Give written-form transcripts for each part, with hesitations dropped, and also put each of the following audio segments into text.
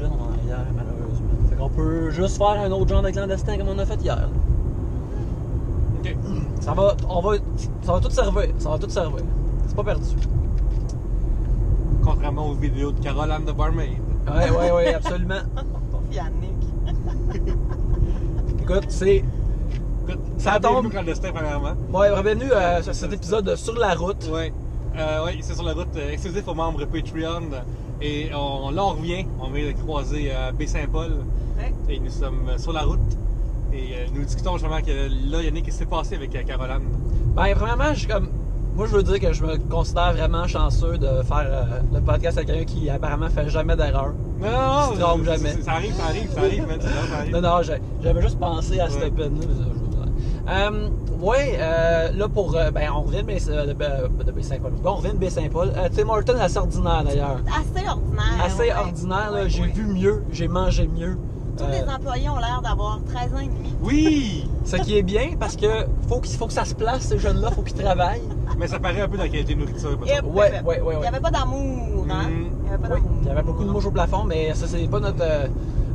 Hier, malheureusement. Fait qu'on peut juste faire un autre genre de clandestin comme on a fait hier. Ok. Ça va tout servir. Ça va tout servir. C'est pas perdu. Contrairement aux vidéos de Caroline de Barmaid. Ouais, absolument. Pauvre Yannick. Écoute, c'est. Ça tombe. Clandestin, premièrement. Ouais, bienvenue à cet épisode sur la route. Ouais. Oui, c'est sur la route exclusif aux membres Patreon. Et là, on revient. On vient de croiser Baie-Saint-Paul. Ouais. Et nous sommes sur la route. Et nous discutons justement que là, Yannick, qu'est-ce qui s'est passé avec Caroline? Ben, premièrement, moi, je veux dire que je me considère vraiment chanceux de faire le podcast avec quelqu'un qui apparemment fait jamais d'erreur. Non, Qui se trompe jamais. Ça arrive, man. Ça arrive. Non, j'avais juste pensé à cette peine-là. Là, pour. On revient de Baie-Saint-Paul. Bon, on revient de Baie-Saint-Paul. Tim Hortons, assez ordinaire d'ailleurs. Assez ordinaire. Assez ordinaire, là. Ouais, J'ai vu mieux, j'ai mangé mieux. Tous les employés ont l'air d'avoir 13 ans et demi. Oui! Ce qui est bien parce que faut que ça se place, ces jeunes-là, faut qu'ils travaillent. Mais ça paraît un peu dans la qualité de nourriture. mettons. Ouais. Il n'y avait pas d'amour, hein? Il n'y avait pas Oui, d'amour. il y avait beaucoup de mouches au plafond, mais ça, c'est pas notre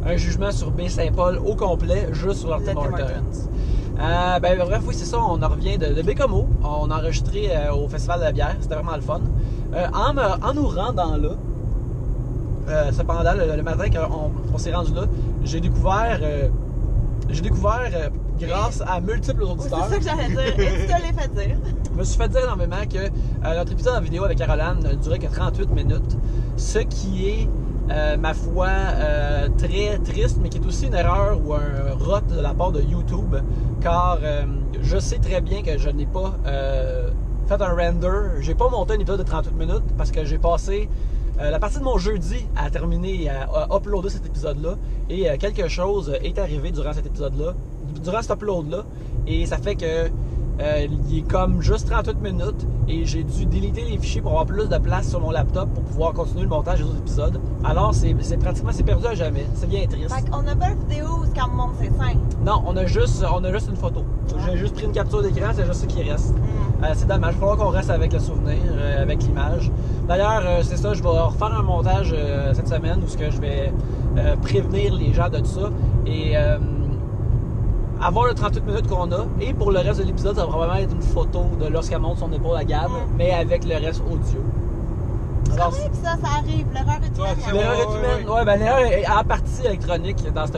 un jugement sur Baie-Saint-Paul au complet, juste sur leur Tim Hortons. Bref, oui, c'est ça, on en revient de Bécomo. On a enregistré au Festival de la bière, c'était vraiment le fun. En nous rendant là, cependant, le matin qu'on s'est rendu là, j'ai découvert grâce à multiples Oui, auditeurs. c'est ça que j'allais dire. Et tu te l'as fait dire. Je me suis fait dire énormément que notre épisode en vidéo avec Caroline ne durait que 38 minutes. Ce qui est, ma foi, très triste, mais qui est aussi une erreur ou un rot de la part de YouTube. Car je sais très bien que je n'ai pas fait un render. J'ai pas monté un épisode de 38 minutes parce que j'ai passé la partie de mon jeudi à terminer et à uploader cet épisode-là. Et quelque chose est arrivé durant cet épisode-là, durant cet upload-là. Et ça fait que il est comme juste 38 minutes et j'ai dû déliter les fichiers pour avoir plus de place sur mon laptop pour pouvoir continuer le montage des autres épisodes. Alors c'est perdu à jamais. C'est bien triste. Fait qu'on n'a pas une vidéo où ce qu'on montre ses seins. Non, on a juste une photo. J'ai juste pris une capture d'écran, c'est juste ce qui reste. C'est dommage, il va falloir qu'on reste avec le souvenir, avec l'image. D'ailleurs, c'est ça, je vais refaire un montage cette semaine où ce que je vais prévenir les gens de tout ça et avoir le 38 minutes qu'on a. Et pour le reste de l'épisode, ça va probablement être une photo de lorsqu'elle monte son épaule à Gab, mais avec le reste audio. Ça arrive, ça arrive. L'erreur est humaine. L'erreur est humaine. Ouais, l'erreur est en partie électronique dans ce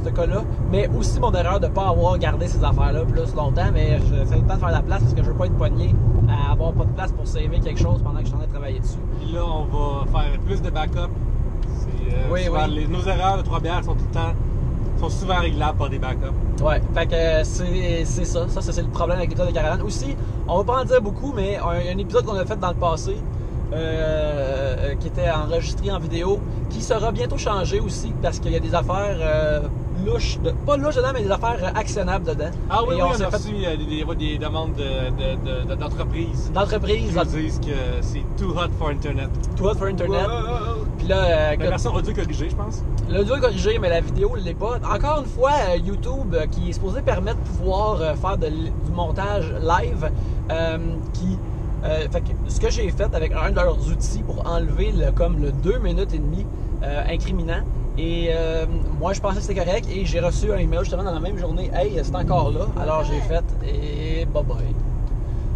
cas-là. Mais aussi mon erreur de ne pas avoir gardé ces affaires-là plus longtemps. Mais ça a eu le temps de faire la place parce que je veux pas être poigné à avoir pas de place pour saver quelque chose pendant que je suis en train de travailler dessus. Et là, on va faire plus de backup. Nos erreurs de 3 bières sont souvent réglables par des backups. Ouais, fait que c'est ça. Ça, c'est le problème avec l'épisode de Caroline. Aussi, on va pas en dire beaucoup, mais un épisode qu'on a fait dans le passé, qui était enregistré en vidéo, qui sera bientôt changé aussi, parce qu'il y a des affaires louches, pas louches dedans, mais des affaires actionnables dedans. Ah oui, et on a reçu des demandes d'entreprises. D'entreprises. Qui nous disent que c'est too hot for Internet. Too hot for Internet. Wow. Puis là, La version audio corrigée, je pense. L'audio est corrigé, mais la vidéo ne l'est pas. Encore une fois, YouTube, qui est supposé permettre de pouvoir faire du montage live, fait que ce que j'ai fait avec un de leurs outils pour enlever le 2 minutes et demie incriminant. Et moi, je pensais que c'était correct et j'ai reçu un email justement dans la même journée. Hey, c'est encore là. Alors j'ai fait et bye bye.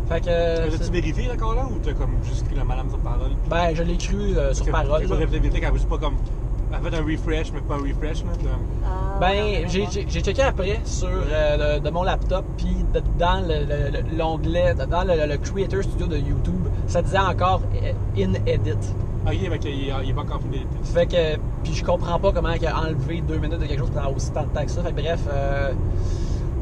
Fait que. As-tu vérifié encore là ou t'as comme juste cru la madame sur parole? Ben, je l'ai cru sur parole. Il faudrait vérifier qu'elle veut juste pas comme. Elle fait un refresh, mais pas un refresh, là. J'ai checké après sur de mon laptop, puis dans l'onglet, dans le Creator Studio de YouTube, ça disait encore In Edit. Ok, mais il est pas encore fini. Fait que, puis je comprends pas comment il a enlevé 2 minutes de quelque chose pendant aussi tant de temps que ça. Fait que bref,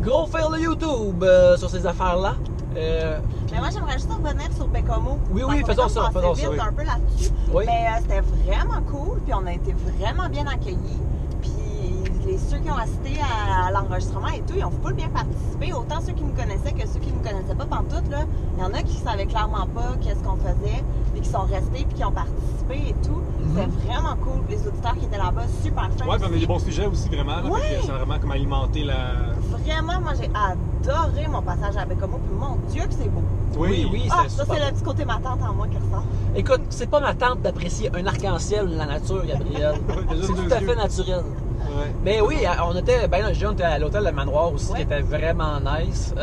gros fail de YouTube sur ces affaires-là. Mais moi, j'aimerais juste revenir sur Bécomo. Oui, faisons ça. On s'est vite un peu là-dessus. Oui. Mais c'était vraiment cool, puis on a été vraiment bien accueillis. Puis ceux qui ont assisté à l'enregistrement et tout, ils ont full bien participé. Autant ceux qui nous connaissaient que ceux qui ne nous connaissaient pas pantoute, là. Il y en a qui savaient clairement pas qu'est-ce qu'on faisait, puis qui sont restés, puis qui ont participé et tout. C'était vraiment cool. Les auditeurs qui étaient là-bas, super fins. Ouais, puis on a des bons sujets aussi, vraiment. Là, Ouais. C'est vraiment comme alimenter la vraiment, moi, j'ai adoré mon passage à Baie-Comeau. Puis mon Dieu que c'est beau. Oui, Ah, c'est ça, super c'est beau. le petit côté ma tante en moi qui ressort. Écoute, c'est pas ma tante d'apprécier un arc-en-ciel de la nature, Gabriel. juste C'est deux tout à yeux. fait naturel. Ouais. Mais oui, on était, ben là, on était à l'hôtel Le Manoir aussi, Ouais. qui était vraiment nice.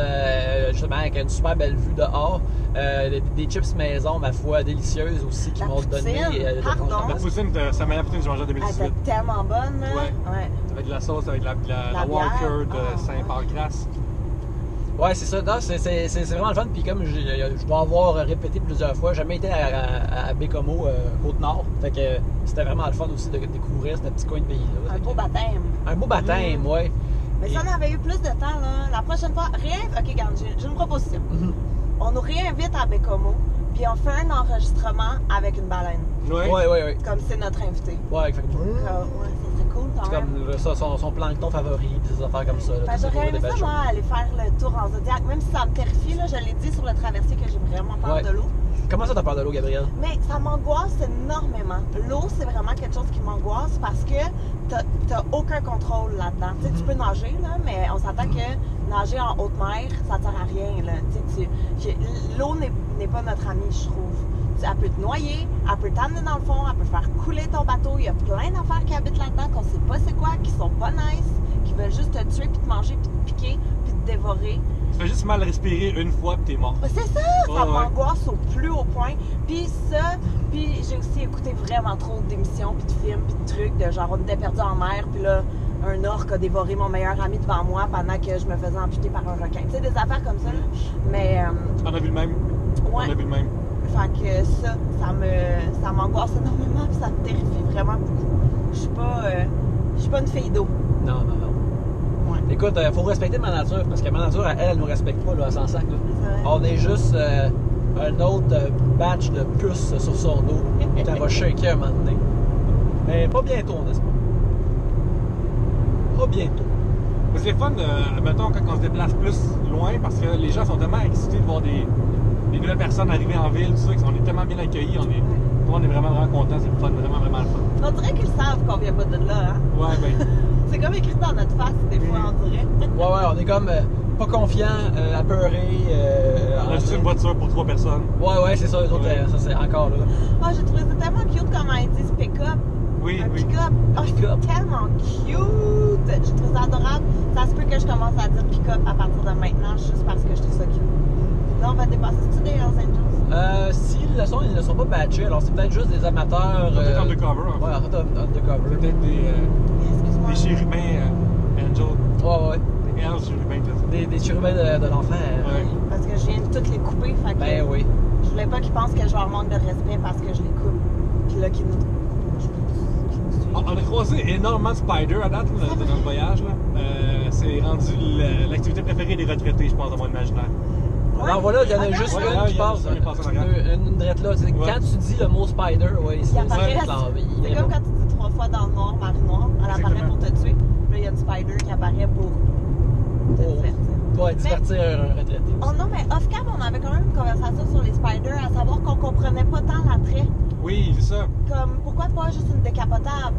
Justement, avec une super belle vue dehors. Des chips maison, ma foi, délicieuses aussi, qui La m'ont donné. poutine, pardon. La poutine, c'est la meilleure poutine que j'ai mangée en Elle 2018. était tellement bonne, là. Ouais. Avec de la sauce, avec la bière. Walker de Ah, Saint-Pancras. Ouais, c'est ça. Non, c'est vraiment le fun. Puis comme je dois avoir répété plusieurs fois, j'ai jamais été à Baie-Comeau, Côte-Nord. Fait que c'était vraiment le fun aussi de découvrir ce petit coin de pays-là. Un Fait beau que- baptême. Un beau baptême, ouais. Mais si Et- on avait eu plus de temps, là, la prochaine fois, ok, regarde, j'ai une proposition. Mhm. On nous réinvite à Baie-Comeau, puis on fait un enregistrement avec une baleine. Ouais. Ouais. Comme c'est notre invité. Ouais, fait que- Ouais, ça serait cool quand c'est même. comme ça, son plancton favori, pis des affaires comme ça. Là, Fait que tout ça, j'aurais des aimé belles ça, choses. moi, aller faire le tour en Zodiac, même si ça me terrifie, là, je l'ai dit sur le traversier que j'ai vraiment peur Ouais. de l'eau. Comment ça, t'as peur de l'eau, Gabriel? Mais ça m'angoisse énormément. L'eau, c'est vraiment quelque chose qui m'angoisse parce que t'as aucun contrôle là-dedans. Tu sais, tu peux nager, là, mais on s'entend que nager en haute mer, ça ne sert à rien. Là. L'eau n'est pas notre amie, je trouve. Elle peut te noyer, elle peut t'amener dans le fond, elle peut faire couler ton bateau. Il y a plein d'affaires qui habitent là-dedans qu'on sait pas c'est quoi, qui sont pas nice, qui veulent juste te tuer, puis te manger, puis te piquer, puis te dévorer. Tu fais juste mal respirer une fois, puis t'es mort. C'est ça, ça Ouais. m'angoisse au plus haut point. Puis ça, puis j'ai aussi écouté vraiment trop d'émissions, puis de films, puis de trucs, de genre on était perdu en mer, puis là, un orque a dévoré mon meilleur ami devant moi pendant que je me faisais amputer par un requin. Tu sais, des affaires comme ça. Là. Mais, On a vu le même. On ouais, a vu le même. fait que ça m'angoisse énormément, puis ça me terrifie vraiment beaucoup. Je suis pas une fille d'eau. Non. Ouais. Écoute, faut respecter ma nature, parce que ma nature, elle nous respecte pas, là, sans sac. Là. C'est vrai. On est juste un autre batch de puces sur son dos, qu'elle va shaker un moment donné. Mais pas bientôt, n'est-ce pas? Pas bientôt. Mais c'est fun, mettons, quand on se déplace plus loin, parce que les gens sont tellement excités de voir des nouvelles personnes arriver en ville, tout ça, on est tellement bien accueillis, tout le monde est vraiment content, c'est le fun, vraiment le fun. On dirait qu'ils savent qu'on vient pas de là, hein? Ouais, ben, C'est comme écrit dans notre face, des fois, on dirait. Ouais, on est comme pas confiant, apeuré. on a juste une voiture pour 3 personnes. Ouais, c'est ça, eux autres, Ouais. ça c'est encore là. Oh, j'ai trouvé ça tellement cute comment ils disent pick-up. Oui, Un oui. pick-up. Oh, Pick-up. c'est tellement cute. J'ai trouvé ça adorable. Ça se peut que je commence à dire pick-up à partir de maintenant, juste parce que je trouve ça cute. Là, on va dépasser-tu des Hells Angels? Si ils ne sont pas batchés, alors c'est peut-être juste des amateurs. Ils sont peut-être undercover, en fait. Ouais, en fait, undercover. C'est peut-être Excuse-moi. des chérubins Angel. Ouais. Des Hells chérubins, là. Des chérubins de l'enfer. Ouais. Parce que je viens de toutes les couper, fait que Ben oui. je voulais pas qu'ils pensent que je leur manque de respect parce que je les coupe. Puis là, qu'ils nous suivent. On a croisé énormément de spiders à date là, dans notre voyage. Là. C'est rendu l'activité préférée des retraités, je pense, dans mon imaginaire. Alors voilà, il y en a Attends, juste ouais, une ouais, qui il y en a passe. juste une qui passe en arrière. Une drette là. Tu sais, Ouais. Quand tu dis le mot spider, oui, Ils c'est apparaissent. clair. Il C'est est comme bon. quand tu dis 3 fois dans le noir, Marie Noire, elle apparaît Exactement. pour te tuer. Puis là, il y a une spider qui apparaît pour te Oh. divertir. Ouais, divertir un retraité. Oh non, mais off-cam, on avait quand même une conversation sur les spiders, à savoir qu'on comprenait pas tant l'attrait. Oui, c'est ça. Comme, pourquoi pas juste une décapotable?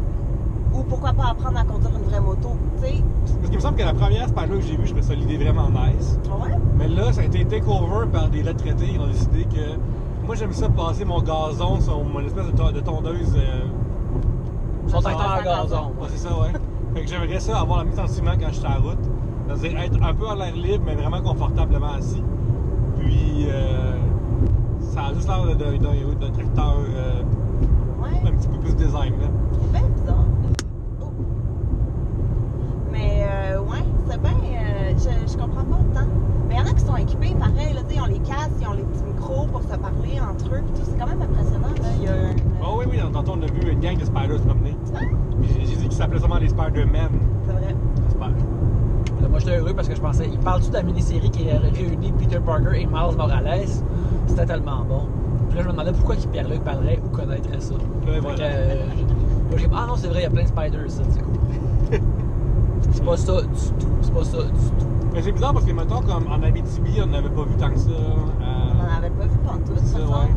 Ou pourquoi pas apprendre à conduire une vraie moto, tu sais? Parce qu'il me semble que la première spider que j'ai vue, je trouvais ça l'idée vraiment nice. Ouais? Mais là, ça a été take-over par des retraités. Ils ont décidé que moi, j'aime ça passer mon gazon sur mon espèce de tondeuse. Son tracteur tracteur à à gazon. Ouais, c'est ça, ouais. Fait que j'aimerais ça avoir la mise en ciment quand je suis sur la route. C'est-à-dire être un peu à l'air libre, mais vraiment confortablement assis. Puis, ça a juste l'air d'un tracteur Ouais. un petit peu plus design, là. C'est bien bizarre. Oh. Mais, ouais, c'est bien. Je comprends pas autant. Mais il y en a qui sont équipés, pareil, là, tu sais, ils ont les casques, ils ont les petits micros pour se parler entre eux, pis tout. C'est quand même impressionnant, là. Il y a un. Oh oui, tantôt on a vu une gang de spiders se promener. Puis j'ai dit qu'ils s'appelaient sûrement les Spider-Man. C'est vrai. J'espère. Là, moi, j'étais heureux parce que je pensais, il parle-tu de la mini-série qui réunit Peter Parker et Miles Morales? C'était tellement bon. Puis là, je me demandais pourquoi Pierre-Luc parlerait ou connaîtrait ça. Ouais, Fait voilà. que, ah non, c'est vrai, il y a plein de spiders, ça, c'est cool. C'est pas ça du tout. C'est pas ça du tout. Mais c'est bizarre parce que, mettons, comme en Abitibi, on n'avait pas vu tant que ça. On n'en avait pas vu pantoute, ça, ça. ouais.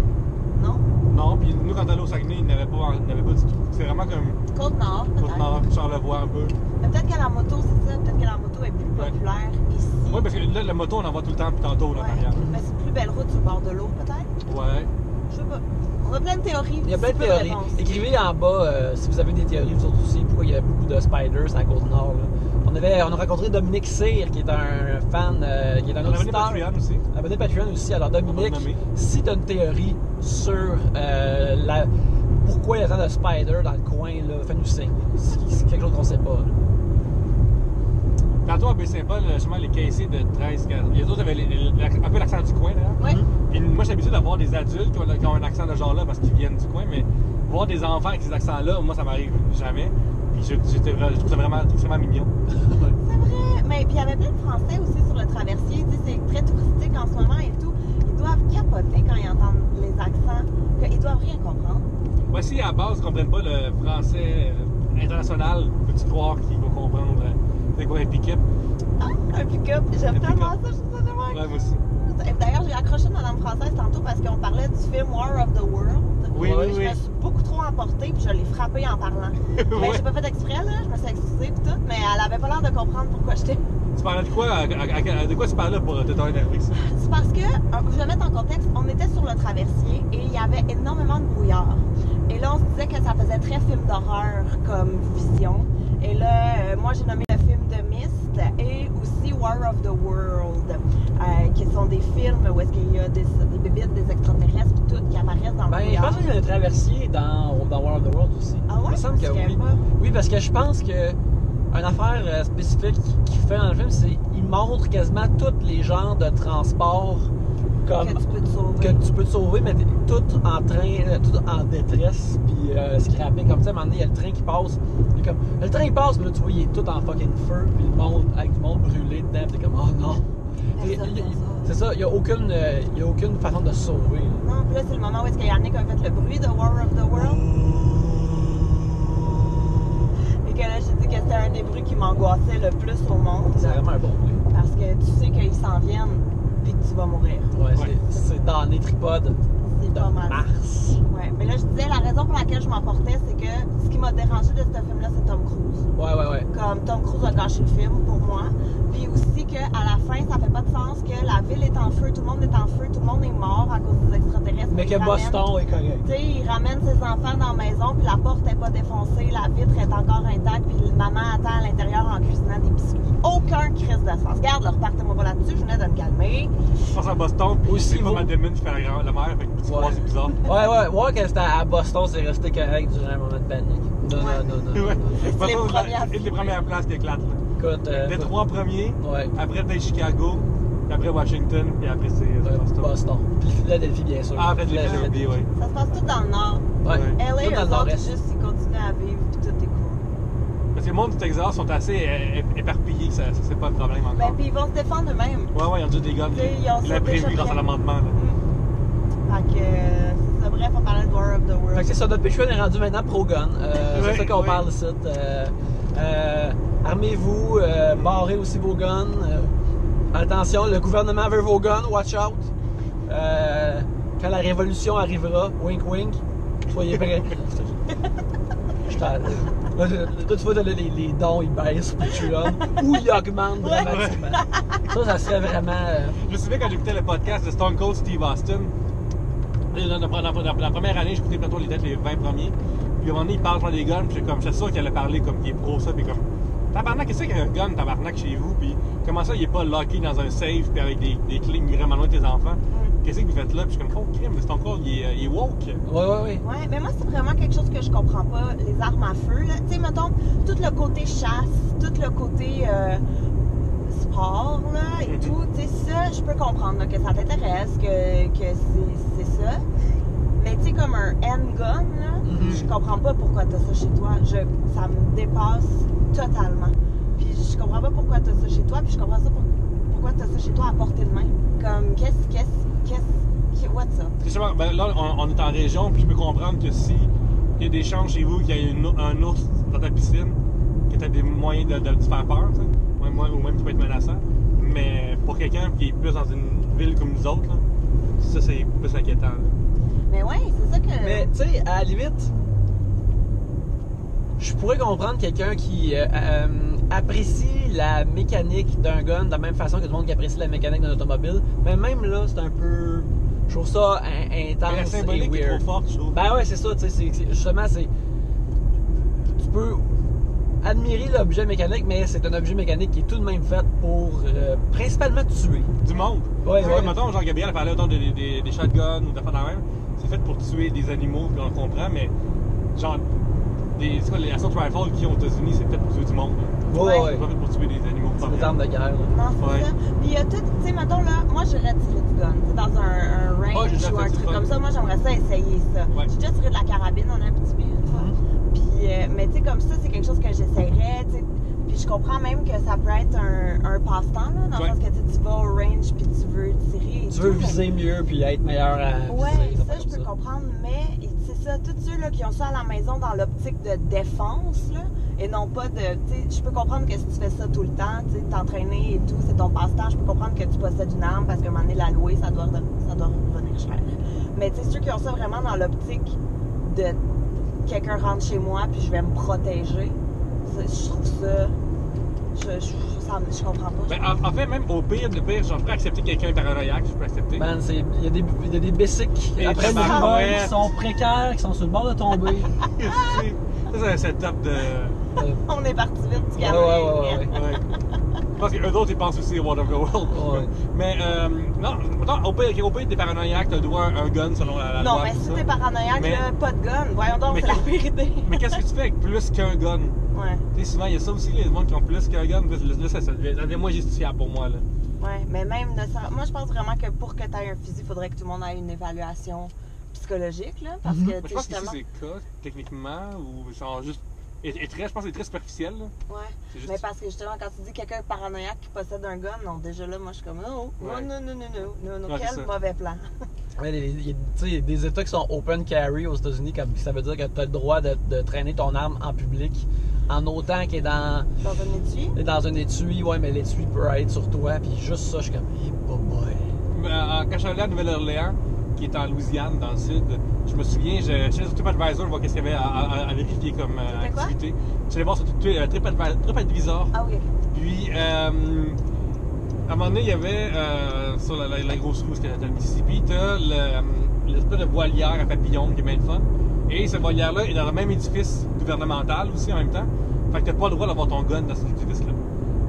Non? Non, puis nous, quand on allait au Saguenay, il n'avait pas du tout. C'est vraiment comme Côte-Nord, peut-être. Côte-Nord, Charlevoix un peu. Mais peut-être que la moto, c'est ça. Peut-être que la moto est plus Ouais. populaire ici. Oui, parce que là, la moto, on en voit tout le temps, puis tantôt, là, en Ouais. arrière. Mais c'est une plus belle route sur le bord de l'eau, peut-être. Ouais. Je sais pas. On a plein de théories. Il y a plein de peu théories. réponses. Écrivez en bas si vous avez des théories, vous autres aussi, pourquoi il y a beaucoup de spiders à la Côte-Nord. On a rencontré Dominique Cyr, qui est un fan, qui est un On avait des auditeur. Patreon aussi. Abonné Patreon aussi. Alors, On va Dominique, le nommer. si tu as une théorie sur pourquoi il y a tant de spiders dans le coin, là, fais-nous signe. C'est quelque chose qu'on sait pas. Là. Tantôt à Baie-Saint-Paul, justement, les caissiers de 13, 14. Les autres avaient un peu l'accent du coin, d'ailleurs. Ouais. Puis moi, j'ai l'habitude d'avoir des adultes qui ont un accent de genre-là parce qu'ils viennent du coin, mais voir des enfants avec ces accents-là, moi, ça m'arrive jamais. Puis je trouve ça vraiment mignon. C'est vrai. Mais puis il y avait plein de Français aussi sur le traversier. Tu sais, c'est très touristique en ce moment et tout. Ils doivent capoter quand ils entendent les accents. Ils doivent rien comprendre. Moi, si à la base, ils ne comprennent pas le français international, peux-tu croire qu'ils vont comprendre c'est quoi un pick-up? Ah, un pick-up. J'aime Un tellement pick-up. ça. Je trouve ça tellement Ouais, moi aussi. D'ailleurs, j'ai accroché une madame française tantôt parce qu'on parlait du film War of the World. Oui, oui, Je oui. me suis beaucoup trop emportée puis je l'ai frappée en parlant. Mais Ouais. j'ai pas fait exprès, là. Je me suis excusée puis tout, mais elle avait pas l'air de comprendre pourquoi j'étais. Tu parlais de quoi? De quoi tu parlais pour te t'en énerver, ça? C'est parce que, je vais mettre en contexte, on était sur le traversier et il y avait énormément de brouillard. Et là, on se disait que ça faisait très film d'horreur comme vision. Et là, moi, j'ai nommé le film de Mist et aussi War of the World, qui sont des films où est-ce qu'il y a des bébites, des extraterrestres et tout qui apparaissent dans le Ben, je brouillard. pense qu'il y a un traversier dans War of the World aussi. Ah ouais? Il me semble que Je savais oui. pas. Oui, parce que je pense que une affaire spécifique qu'il fait dans le film, c'est qu'il montre quasiment tous les genres de transport comme Que tu peux te sauver. que tu peux te sauver, mais t'es tout en train, tout en détresse, puis scrappé. Comme ça, à un moment donné, il y a le train qui passe. Il est comme, le train il passe, mais là, tu vois, il est tout en fucking feu, puis le monde, avec du monde brûlé dedans, puis t'es comme, oh non. Et- Personne fait ça. C'est ça, il n'y a aucune façon de se sauver. là. Non, puis là, c'est le moment où est-ce que Yannick a fait le bruit de War of the World. Et que là, j'ai dit que c'était un des bruits qui m'angoissait le plus au monde. C'est vraiment un bon bruit. Parce que tu sais qu'ils s'en viennent puis que tu vas mourir. Ouais, Ouais. c'est dans les tripodes C'est de pas mal. mars. Ouais. Mais là, je disais, la raison pour laquelle je m'emportais, c'est que ce qui m'a dérangé de ce film-là, c'est Tom Cruise. Ouais. Comme Tom Cruise a gâché le film pour moi. Puis aussi qu'à la fin, ça fait pas de sens que la ville est en feu, tout le monde est en feu, tout le monde est mort à cause des extraterrestres. Mais Il que ramène- Boston est correct. Tu sais, il ramène ses enfants dans la maison, puis la porte est pas défoncée, la vitre est encore intacte, puis maman attend à l'intérieur en cuisinant des biscuits. Aucun crise de sens. Regarde, là, repartez-moi pas là-dessus, je venais de me calmer. Je pense à Boston, puis Aussi, c'est pas vous- Matt Damon qui fait la mère, fait que tu Ouais. vois, c'est bizarre. Ouais, que c'était à Boston, c'est resté correct durant un moment de panique. Non. Ouais. C'est Boston, les premières c'est une des premières places qui éclatent, là. Écoute, Détroit premier, ouais, après peut-être Chicago, puis après Washington, puis après c'est Boston. Boston. Puis Philadelphie, bien sûr. Ah, après Philadelphie, oui. Ça se passe tout dans le nord. Ouais. Ouais. LA, Tout dans eux le autres, nord-est. juste, ils continuent à vivre, puis tout est cool. Parce que les mondes du Texas sont assez éparpillés, ça c'est pas le problème Ben, encore. puis ils vont se défendre eux-mêmes. Ouais, ils ont déjà des guns. Tu sais, ils ont Il l'a sauté prévu chacun. grâce à l'amendement, là. Fait que, c'est ça. Bref, on parlait de War of the World. Fait que c'est ça, notre Patreon est rendu maintenant pro-gun. C'est Ouais, ça qu'on ouais. parle ici. Armez-vous, barrez aussi vos guns. Attention, le gouvernement veut vos guns, watch out. Quand la révolution arrivera, wink wink, soyez prêts. Là, tu vois, les dons ils baissent sur Patreon ou ils augmentent dramatiquement. Ça serait vraiment. Je me souviens quand j'écoutais le podcast de Stone Cold Steve Austin. La première année, j'écoutais plutôt les 20 premiers. Puis à un moment donné, il parle genre des guns, puis j'étais sûr qu'il allait parler comme qu'il est pro ça, puis comme. Tabarnak, qu'est-ce qu'il y a un gun, tabarnak, chez vous? Puis comment ça, il est pas locké dans un safe, puis avec des clés vraiment loin de tes enfants? Qu'est-ce que vous faites là? Puis je suis comme, oh, crime, Stone Cold, il est woke. Ouais. Ouais, mais moi, c'est vraiment quelque chose que je comprends pas, les armes à feu. là. Tu sais, mettons, tout le côté chasse, tout le côté sport, là, et tout, tu sais, ça, je peux comprendre, là, que ça t'intéresse, que c'est ça. Mais tu sais, comme un handgun, là, je comprends pas pourquoi t'as ça chez toi. Ça me dépasse totalement. Puis je comprends pas pourquoi t'as ça chez toi, puis je comprends ça pourquoi t'as ça chez toi à portée de main. Comme, what's up? Justement, ben là, on est en région, puis je peux comprendre que si il y a des chances chez vous qu'il y ait un ours dans ta piscine, que tu as des moyens de te faire peur, tu sais, ou même tu peux être menaçant. Mais pour quelqu'un qui est plus dans une ville comme nous autres, là, ça c'est plus inquiétant. Là. Mais ouais, c'est ça que. Mais tu sais, à la limite, je pourrais comprendre quelqu'un qui apprécie la mécanique d'un gun de la même façon que tout le monde qui apprécie la mécanique d'un automobile. Mais même là, c'est un peu. Je trouve ça intense. Mais la symbolique et est weird. trop forte, je trouve. Ben ouais, c'est ça, tu sais, justement, c'est. Tu peux admirer l'objet mécanique, mais c'est un objet mécanique qui est tout de même fait pour principalement tuer. Du monde. Ouais, Tu sais, ouais. comme mettons, genre Gabriel parlait autant des shotguns ou d'affaires de même. C'est fait pour tuer des animaux, puis on le comprend, mais genre, c'est quoi, les assault rifles qui ont aux États-Unis, c'est fait pour tuer du monde. Ouais, Ouais. ouais. C'est pas fait pour tuer des animaux. C'est des armes de guerre. Là. Non, c'est Ouais. ça. Puis il y a tout, tu sais, mettons là, moi j'aurais tiré du gun. C'est dans un range Ouais, j'ai déjà ou fait un du truc fun. comme ça. Moi j'aimerais ça essayer ça. Ouais. J'ai déjà tiré de la carabine en un petit peu une fois. Puis, mais tu sais, comme ça, c'est quelque chose que j'essayerais, tu sais. Puis je comprends même que ça peut être un passe-temps, là, dans le Ouais. sens que tu vas au range puis tu veux tirer. Et Tu veux tout, mais- viser mieux puis être meilleur à Ouais, viser, ça, fait je peux comprendre, mais c'est ça, tous ceux là, qui ont ça à la maison dans l'optique de défense, là, et non pas de. Tu sais, je peux comprendre que si tu fais ça tout le temps, tu sais, t'entraîner et tout, c'est ton passe-temps, je peux comprendre que tu possèdes une arme parce qu'à un moment donné, la louer, ça doit revenir cher. Mais tu sais, ceux qui ont ça vraiment dans l'optique de quelqu'un rentre chez moi puis je vais me protéger, ça, je trouve ça. Je comprends pas. Ben, en fait, même au pire, genre, je pourrais accepter quelqu'un paranoïaque, je peux accepter. Man, il y a des basics Et après des le vol barouettes. qui sont précaires, qui sont sur le bord de tomber. Ça, c'est un setup de. On est parti vite du Ouais, camion. ouais. Ouais. Je pense qu'eux autres, ils pensent aussi au World of the World. Ouais. Mais, non, mettons, au pire, t'es paranoïaque, t'as le droit à un gun selon la Non, loi. mais tout si ça. t'es paranoïaque, Mais- là, pas de gun. Voyons donc, Mais c'est la qu'est-ce- vérité. Mais qu'est-ce que tu fais avec plus qu'un gun? Ouais, Tu sais, souvent, il y a ça aussi, les gens qui ont plus qu'un gun. Là, ça devient moins justifiable pour moi, là. ouais. Mais même, moi, je pense vraiment que pour que tu aies un fusil, il faudrait que tout le monde ait une évaluation psychologique, là. Parce que, Mais tu je sais, pense que justement. c'est le cas, techniquement, ou genre juste. Je pense que c'est très superficiel, là. Ouais. C'est juste- Mais parce que justement, quand tu dis quelqu'un paranoïaque qui possède un gun, non, déjà là, moi, je suis comme, non, Ouais. non, Ouais, c'est quel ça. mauvais plan. Ouais, tu sais, des États qui sont open carry aux États-Unis, comme ça veut dire que tu as le droit de traîner ton arme en public en autant qu'elle est dans Dans un étui. un étui. Ouais, mais l'étui peut être sur toi, puis juste ça, je suis comme, hey, boy. Quand je suis allé à Nouvelle-Orléans, qui est en Louisiane, dans le sud, je me souviens, je suis sur TripAdvisor voir qu'est-ce qu'il y avait à vérifier comme C'était quoi? activité. Je suis allé voir sur TripAdvisor. Ah oui, ok. Puis, à un moment donné, il y avait, sur la grosse route dans le Mississippi, t'as l'espèce de voilière à papillons qui est bien le fun. Et cette voilière-là est dans le même édifice gouvernemental aussi en même temps. Fait que t'as pas le droit d'avoir ton gun dans cet édifice-là.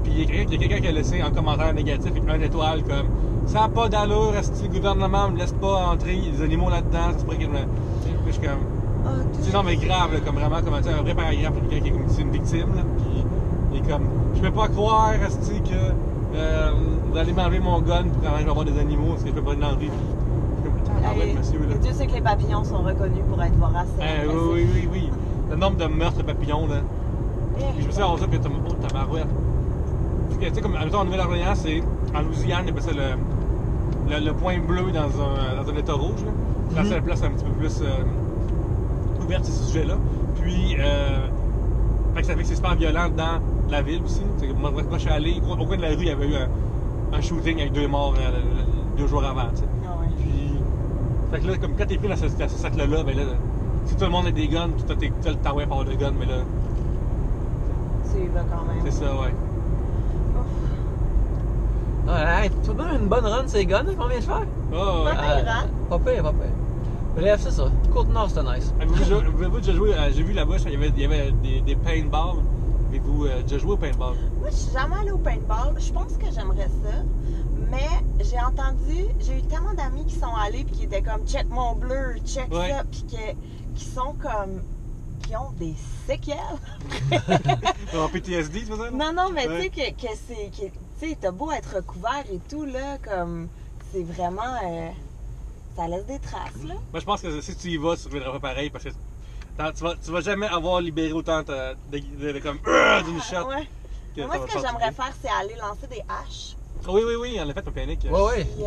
Puis il y a quelqu'un qui a laissé un commentaire négatif avec une étoile comme ça n'a pas d'allure, est-ce que le gouvernement me laisse pas entrer, il y a des animaux là-dedans, ça se pourrait que je me. Puis je suis comme. Ah, tout C'est non mais grave, là, comme vraiment, comme tu sais, un vrai paragraphe pour quelqu'un qui est comme une victime, là. Puis il est comme. Je peux pas croire, est-ce que vous allez m'enlever mon gun pour quand même avoir des animaux, parce que je peux pas être dans la rue. Je suis comme, ah ouais, monsieur, là. Et Dieu sait que les papillons sont reconnus pour être voraces. Oui. Le nombre de meurtres de papillons, là. Puis je me suis dit, ça, puis oh, tabarouette. Tu sais, comme, en Nouvelle-Orléans, c'est. En Louisiane, il appelle ça le point bleu dans un état rouge, là. C'est la seule place un petit peu plus ouverte sur ce sujet-là. Puis, fait que ça fait que c'est super violent dans la ville aussi. Moi, je suis allé, au coin de la rue, il y avait eu un shooting avec 2 morts 2 jours avant, tu sais. Ah ouais. Puis, fait que là, comme quand t'es pris dans ce cercle-là, ben là, si tout le monde a des guns, tu as le temps à avoir de guns, mais là, Tu y vas quand même. c'est ça, ouais. Ouf. Ouais, hey, tu as une bonne run, ces guns qu'on vient de faire? Oh, ouais. Pas pire, hein? Pas pire. Bref, c'est ça. Côte-Nord, c'était nice. Avez-vous déjà joué, j'ai vu là-bas, il y avait des paintballs. Avez-vous déjà joué au paintball? Moi, je suis jamais allée au paintball. Je pense que j'aimerais ça. Mais j'ai eu tellement d'amis qui sont allés puis qui étaient comme check mon bleu, check Ouais. ça, puis qui sont comme. Qui ont des séquelles. En PTSD, tu veux dire? Non, mais Ouais. tu sais que c'est. Tu sais, t'as beau être recouvert et tout, là, comme. C'est vraiment. Ça laisse des traces, là. Moi, je pense que si tu y vas, tu ne reviendras pas pareil parce que tu vas jamais avoir libéré autant comme d'une shot. Ouais. que Moi, ça va ce que te j'aimerais sortir. faire, c'est aller lancer des haches. Oui, en effet, un panique. Ouais. Puis,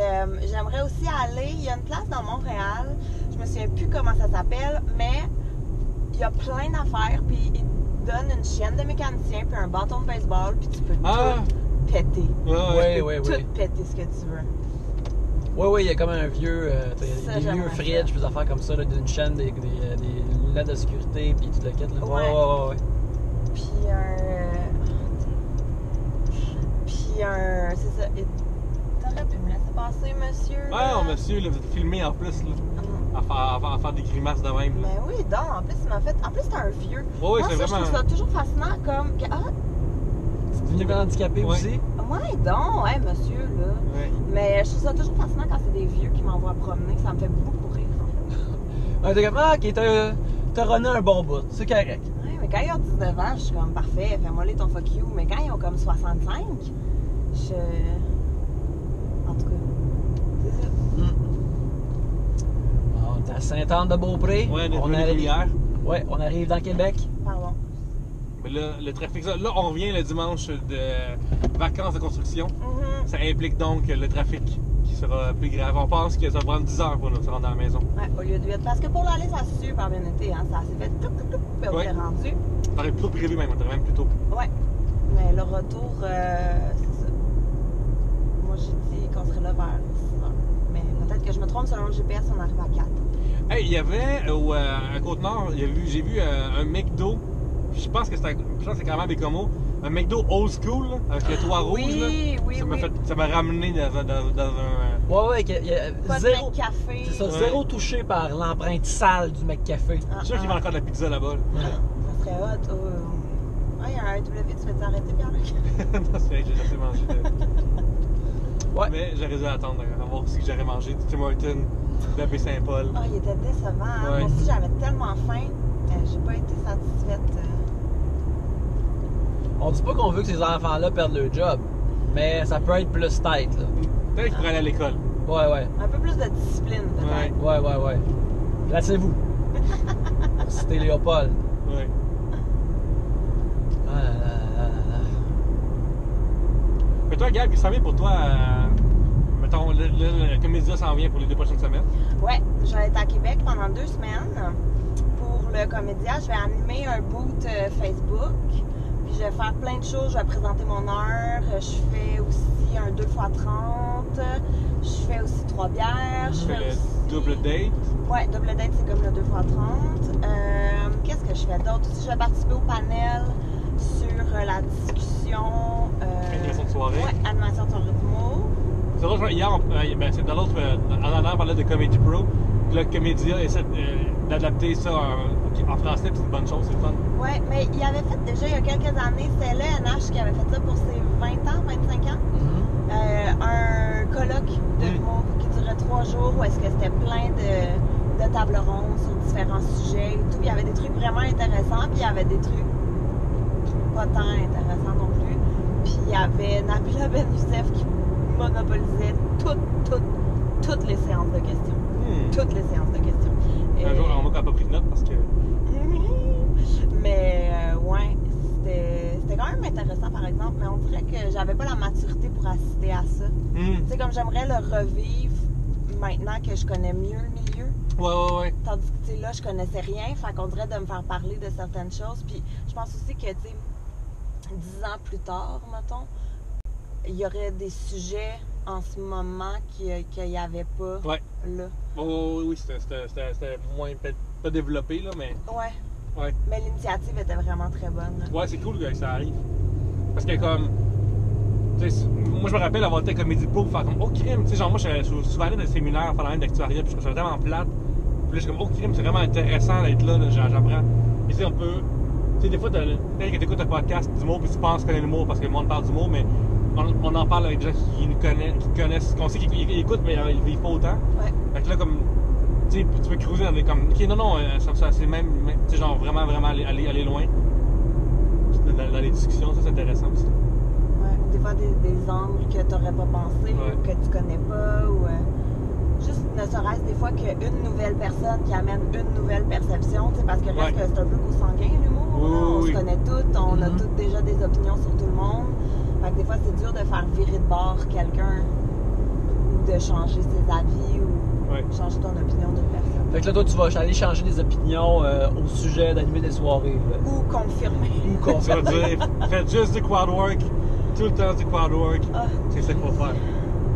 j'aimerais aussi aller. Il y a une place dans Montréal, je me souviens plus comment ça s'appelle, mais il y a plein d'affaires. Puis ils te donnent une chienne de mécanicien, puis un bâton de baseball, puis tu peux Ah! tout péter. Ouais. Ouais. Tout péter ce que tu veux. Oui, il y a comme un vieux, Ça, des vieux j'aimerais fridges, ça. des affaires comme ça, là, d'une chaîne, des lunettes de sécurité, puis tout le kit. Là. Ouais. Ouais. Puis un. C'est ça. Et t'aurais pu me laisser passer, monsieur. Ouais, là? oh, monsieur, là, vous êtes filmé en plus, là, à faire des grimaces de même. Là. Mais oui, donc, en plus, il m'a fait. En plus, c'est un vieux. Ouais, Moi, c'est ça, vraiment. je trouve ça toujours fascinant, comme. C'est devenu bien handicapé Ouais. aussi. Ouais, donc, ouais, monsieur, là. Ouais. Mais je trouve ça toujours fascinant quand c'est des vieux qui m'envoient promener. Ça me fait beaucoup rire, en fait. T'es comme, ok, t'as runné un bon bout, c'est correct. Ouais, mais quand ils ont 19 ans, je suis comme parfait, fais-moi les ton fuck you. Mais quand ils ont comme 65, je. En tout cas, c'est ça. On est à Sainte-Anne-de-Beaupré. Ouais, on arrive arrive. hier. Ouais, on arrive dans Québec. Pardon. Mais là, le trafic, là, on revient le dimanche de vacances de construction. Mhm. Ça implique donc le trafic qui sera plus grave. On pense que ça va prendre 10 heures pour nous se rendre à la maison. Ouais, au lieu de 8. Parce que pour l'aller, ça a super bien été, hein. Ça s'est fait tout, puis on Ouais. est rendu. On aurait plutôt prévu même, on aurait même plus tôt. Ouais. Mais le retour, c'est ça. Moi, j'ai dit qu'on serait là vers 6 heures. Mais peut-être que je me trompe, selon le GPS, on arrive à 4. Hey, il y avait à Côte-Nord, j'ai vu un McDo. Je pense que c'est quand même des comos. Un McDo old school, là, avec le toit rouge. Là. Oui, Ça m'a oui. ça m'a ramené dans un. Ouais, il y a Pas de zéro. mec café. C'est ça, Ouais. zéro touché par l'empreinte sale du McCafé. Ah, Je suis sûr qu'il y a encore de la pizza là-bas. Ça serait hot. Ah, il y a un W, tu veux t'arrêter, Pierre-Luc? Non, c'est vrai, j'ai assez mangé. Ouais. Mais j'aurais dû attendre à voir ce que j'aurais mangé. Tim Hortons, de Baie-Saint-Paul. Ah, il était décevant. Hein? Ouais. Moi aussi, j'avais tellement faim. J'ai pas été satisfaite. On dit pas qu'on veut que ces enfants-là perdent leur job, mais ça peut être plus tête, là. Peut-être qu'il pourrait aller à l'école. Ouais. Un peu plus de discipline, peut-être. Ouais. Placez-vous. C'était Léopold. Ouais. Ah là. Mais toi, Gab, il s'en vient pour toi. Mettons, le Comédia s'en vient pour les 2 prochaines semaines. Ouais, je vais être à Québec pendant 2 semaines. Pour le Comédia, je vais animer un boot Facebook. Puis je vais faire plein de choses. Je vais présenter mon heure. Je fais aussi un 2x30. Je fais aussi 3 bières. Tu Je fais fais le aussi... double date. Ouais, double date, c'est comme le 2x30. Qu'est-ce que je fais d'autre aussi? Je vais participer au panel sur la discussion. Animation de soirée. Ouais, animation de soirée d'humour. C'est drôle, hier, c'est dans l'autre. En allant parler de Comedy Pro. Le Comédia essaie d'adapter ça en français, puis c'est une bonne chose, c'est le fun. Ouais, mais il avait fait déjà il y a quelques années, c'est LNH qui avait fait ça pour ses 20 ans, 25 ans. Un colloque de l'humour qui durait 3 jours où est-ce que c'était plein de tables rondes sur différents sujets et tout. Il y avait des trucs vraiment intéressants, puis il y avait des trucs pas tant intéressants non plus. Puis il y avait Nabila Ben Youssef qui monopolisait toutes les séances de questions. Toutes les séances de questions. Un jour, on n'a pas pris de notes parce que. Mais ouais, c'était quand même intéressant par exemple, mais on dirait que j'avais pas la maturité pour assister à ça. Tu sais, comme j'aimerais le revivre maintenant que je connais mieux le milieu. Ouais. Tandis que, tu sais, là, je connaissais rien, fait qu'on dirait de me faire parler de certaines choses. Puis je pense aussi que, tu sais, 10 ans plus tard, mettons, il y aurait des sujets en ce moment qu'il n'y avait pas là. Oui, c'était moins peut-être pas développé, là, mais. Ouais. Ouais. Mais l'initiative était vraiment très bonne. Là. Ouais, c'est cool que ça arrive. Parce que, comme. Tu sais, moi, je me rappelle avoir été à Comédie Pro pour faire comme, oh, crime. Tu sais, genre, moi, je suis souvent allé dans des séminaires pendant même d'actuariat, puis je trouvais ça vraiment plate. Puis là, je suis comme, oh, crime, c'est vraiment intéressant d'être là, j'apprends. Puis, tu sais, on peut. Tu sais, des fois, peut-être que tu écoutes un podcast d'humour, puis tu penses connaître l'humour parce que le monde parle d'humour, mais on en parle avec des gens qui nous connaissent, qu'on sait qu'ils écoutent, mais ils vivent pas autant. Ouais. Fait que là, comme. Tu sais, tu peux cruiser dans des comme. Ok, non, ça c'est même. Tu sais, genre vraiment aller loin. Dans les discussions, ça c'est intéressant aussi. Ouais. Des fois, des angles que tu n'aurais pas pensé ou que tu connais pas. Ou juste ne serait-ce des fois qu'une nouvelle personne qui amène une nouvelle perception. Tu sais, parce que reste que c'est un peu consanguin l'humour. On se connaît toutes, on a toutes déjà des opinions sur tout le monde. Fait que des fois, c'est dur de faire virer de bord quelqu'un ou de changer ses avis ou changer ton opinion d'une personne. Fait que là, toi, tu vas aller changer des opinions au sujet d'animer des soirées. Là. Ou confirmer. Ça veut dire, faites juste du crowd work, tout le temps du crowd work. Ah. C'est ça qu'il faut faire.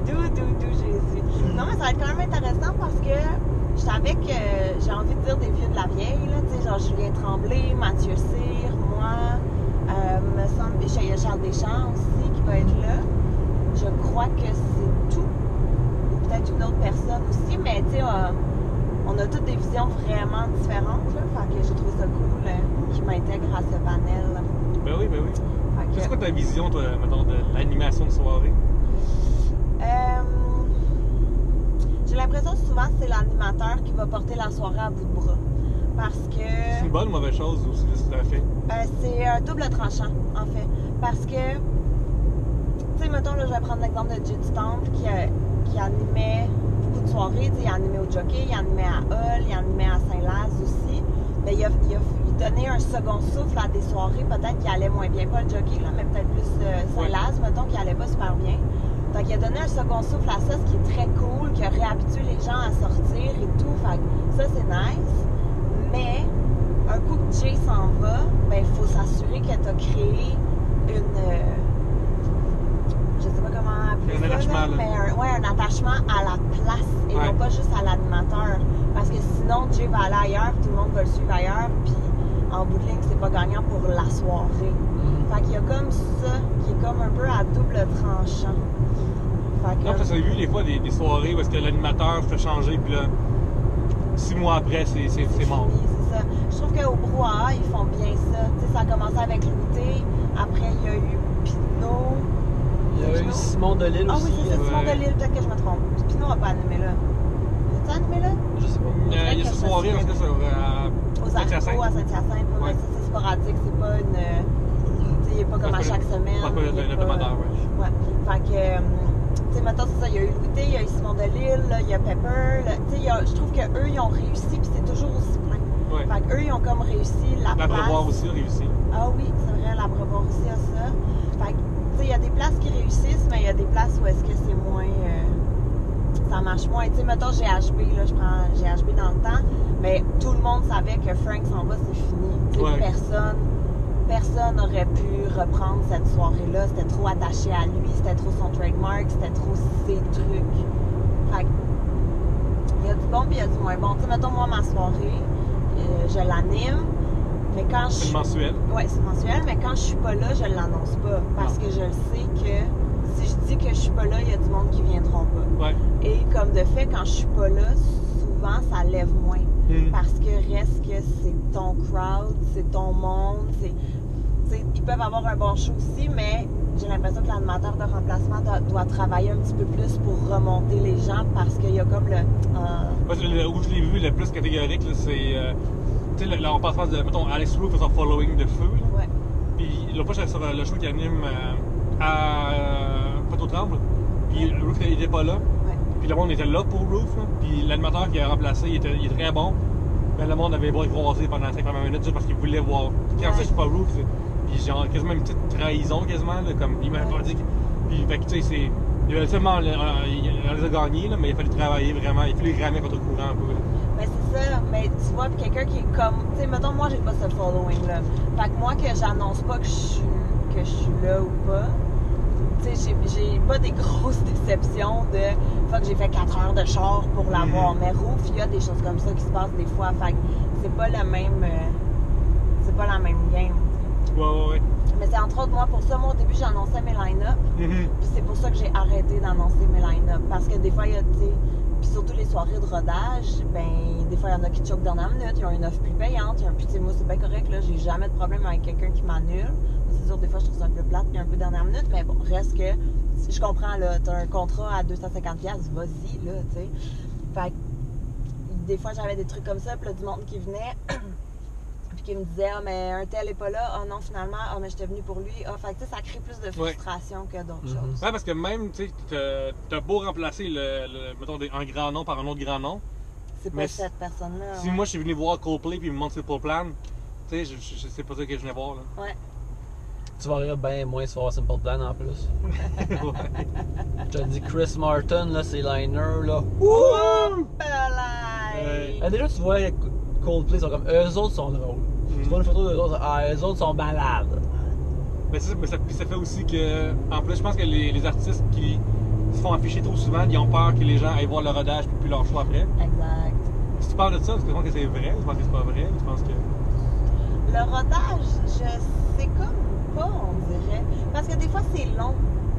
D'où Jésus. Non, mais ça va être quand même intéressant parce que je savais que j'ai envie de dire des vieux de la vieille, là, tu sais, genre Julien Tremblay, Mathieu Cyr, moi, me semble, il y a Charles Deschamps aussi qui va être là. Je crois que c'est tout. Ou peut-être une autre personne aussi, mais tu sais, on a toutes des visions vraiment différentes, là, fait que j'ai trouvé ça cool qu'ils m'intègrent à ce panel. Ben oui, ben oui. Fait que, C'est quoi ta vision, toi, mettons, de l'animation de soirée? J'ai l'impression que souvent c'est l'animateur qui va porter la soirée à bout de bras. Parce que. C'est une bonne ou mauvaise chose ou c'est juste un fait? C'est un double tranchant, en fait. Parce que, tu sais, mettons, là, je vais prendre l'exemple de Jay du Temple qui animait beaucoup de soirées. Il animait au Jockey, il animait à Hull, il animait à Saint-Laz aussi. Mais il donnait un second souffle à des soirées, peut-être qui allaient moins bien. Pas le Jockey, là, mais peut-être plus Saint-Laz, mettons, qui allait pas super bien. Fait qu'il a donné un second souffle à ça, ce qui est très cool, qui a réhabitué les gens à sortir et tout. Fait que ça, c'est nice. Mais un coup que Jay s'en va, ben il faut s'assurer que tu as créé une. Je sais pas comment appeler Un ça, attachement, là, là. mais un attachement à la place et Ouais. non pas juste à l'animateur. Parce que sinon, Jay va aller ailleurs, tout le monde va le suivre ailleurs, puis en bout de ligne, c'est pas gagnant pour la soirée. Fait qu'il y a comme ça qui est comme un peu à double tranchant. Fait que, Non, parce que j'ai vu des fois des soirées où est-ce que l'animateur fait changer, puis là, 6 mois après, c'est mort. fini, c'est ça. Je trouve qu'au Brouhaha, ils font bien ça. Tu sais, ça a commencé avec Louté, après il y a eu Pinot. Il y a eu Simon Delille Ah aussi. oui, c'est ça, Simon ouais. Delille, peut-être que je me trompe. Pinot n'a pas animé là. As-tu animé là? Je sais pas. Il y a cette soirée, en tout cas, sur Aux Saint-Hyacinthe. Arco, à Saint-Hyacinthe, Ouais. mais ça, c'est sporadique, c'est pas une. Tu sais, il n'est pas comme à chaque semaine. Pas il est un pas- hebdomadaire, ouais. Ouais. Fait que, tu sais, mettons, c'est ça, il y a eu Louté, il y a eu Simon Delille, là, il y a Pepper. Là, tu sais, je trouve qu'eux, ils ont réussi, puis c'est toujours aussi plein. Ouais. Fait qu'eux, ils ont comme réussi la place. L'Abreuvoir aussi a réussi. Ah oui, c'est vrai, l'Abreuvoir aussi a ça. Fait que, tu sais, il y a des places qui réussissent, mais il y a des places où est-ce que c'est moins. Ça marche moins. Tu sais, mettons GHB, là, je prends GHB dans le temps, mais tout le monde savait que Frank s'en va, c'est fini. Tu sais, Ouais. personne n'aurait pu reprendre cette soirée-là. C'était trop attaché à lui, c'était trop son trademark, c'était trop ses trucs. Fait que, il y a du bon puis il y a du moins bon. Tu sais, mettons, moi, ma soirée, je l'anime, mais quand je C'est suis. mensuel. Oui, c'est mensuel, mais quand je suis pas là, je l'annonce pas. Parce que je le sais que si je dis que je suis pas là, il y a du monde qui viendront pas. Ouais. Et comme de fait, quand je suis pas là, souvent ça lève moins. Mm. Parce que reste que c'est ton crowd, c'est ton monde, tu sais, ils peuvent avoir un bon show aussi, mais j'ai l'impression que l'animateur de remplacement doit travailler un petit peu plus pour remonter les gens parce qu'il y a comme le. Moi, où je l'ai vu le plus catégorique, là, c'est. Tu sais, là, on passe de. Mettons, Alex Roof et son following de feu. Là. Ouais. Puis l'autre fois, j'étais sur le show qui anime à Poteau-Tremble. Puis Roof, il était pas là. Ouais. Puis le monde était là pour Roof. Là. Puis l'animateur qui a remplacé, il est très bon. Mais le monde avait beau le croiser pendant 5 minutes juste parce qu'il voulait voir. Quand ça, je suis pas Roof. Puis genre, quasiment une petite trahison, quasiment. Là, comme, il m'avait pas dit que. Puis, fait que, tu sais, c'est. Il avait seulement. Il les a gagnés, là, mais il a fallu travailler vraiment. Il a fallu ramer contre le courant un peu. Là. Mais c'est ça, mais tu vois, puis quelqu'un qui est comme. Tu sais, mettons, moi, j'ai pas ce following-là. Fait que moi, que j'annonce pas que je suis là ou pas, tu sais, j'ai pas des grosses déceptions de. Fait que j'ai fait 4 heures de char pour l'avoir. Mais Rouf, il y a des choses comme ça qui se passent des fois. Fait que c'est pas le même. C'est pas la même game. Ouais. Mais c'est entre autres, moi, pour ça, moi, au début, j'annonçais mes line-up. Mhm. Puis c'est pour ça que j'ai arrêté d'annoncer mes line-up. Parce que des fois, il y a, tu sais, puis surtout les soirées de rodage, ben, des fois, il y en a qui choquent dernière minute, ils ont une offre plus payante, puis tu sais, moi, c'est bien correct, là, j'ai jamais de problème avec quelqu'un qui m'annule. C'est sûr, des fois, je trouve ça un peu plate, puis un peu dernière minute, mais bon, reste que, je comprends, là, t'as un contrat à 250$, vas-y, là, tu sais. Fait que, des fois, j'avais des trucs comme ça, puis là, du monde qui venait. Puis qui me disait, ah, mais un tel est pas là, ah non, finalement, ah, mais j'étais venu pour lui. Ah, fait que, tu sais, ça crée plus de frustration que d'autres choses. Ouais, parce que même, tu sais, t'as beau remplacer mettons, un grand nom par un autre grand nom. C'est Mais pas cette personne-là. Si moi, je suis venu voir Coldplay puis il me montre Simple Plan, tu sais, c'est pas ça que je venais voir, là. Ouais. Tu vas rire bien moins si tu vas voir Simple Plan en plus. Ouais. Je te dis, Chris Martin, là, ses liners, là. Ouh! Déjà, tu vois, Coldplay sont comme. Eux autres sont drôles. Tu vois une photo d'eux autres, ah, eux autres sont malades. Mais ça fait aussi que, en plus, je pense que les artistes qui se font afficher trop souvent, ils ont peur que les gens aillent voir le rodage puis plus leur choix après. Exact. Si tu parles de ça, tu penses que c'est vrai ou tu penses que c'est pas vrai? Tu penses que... Le rodage, je sais comme pas, on dirait. Parce que des fois, c'est long.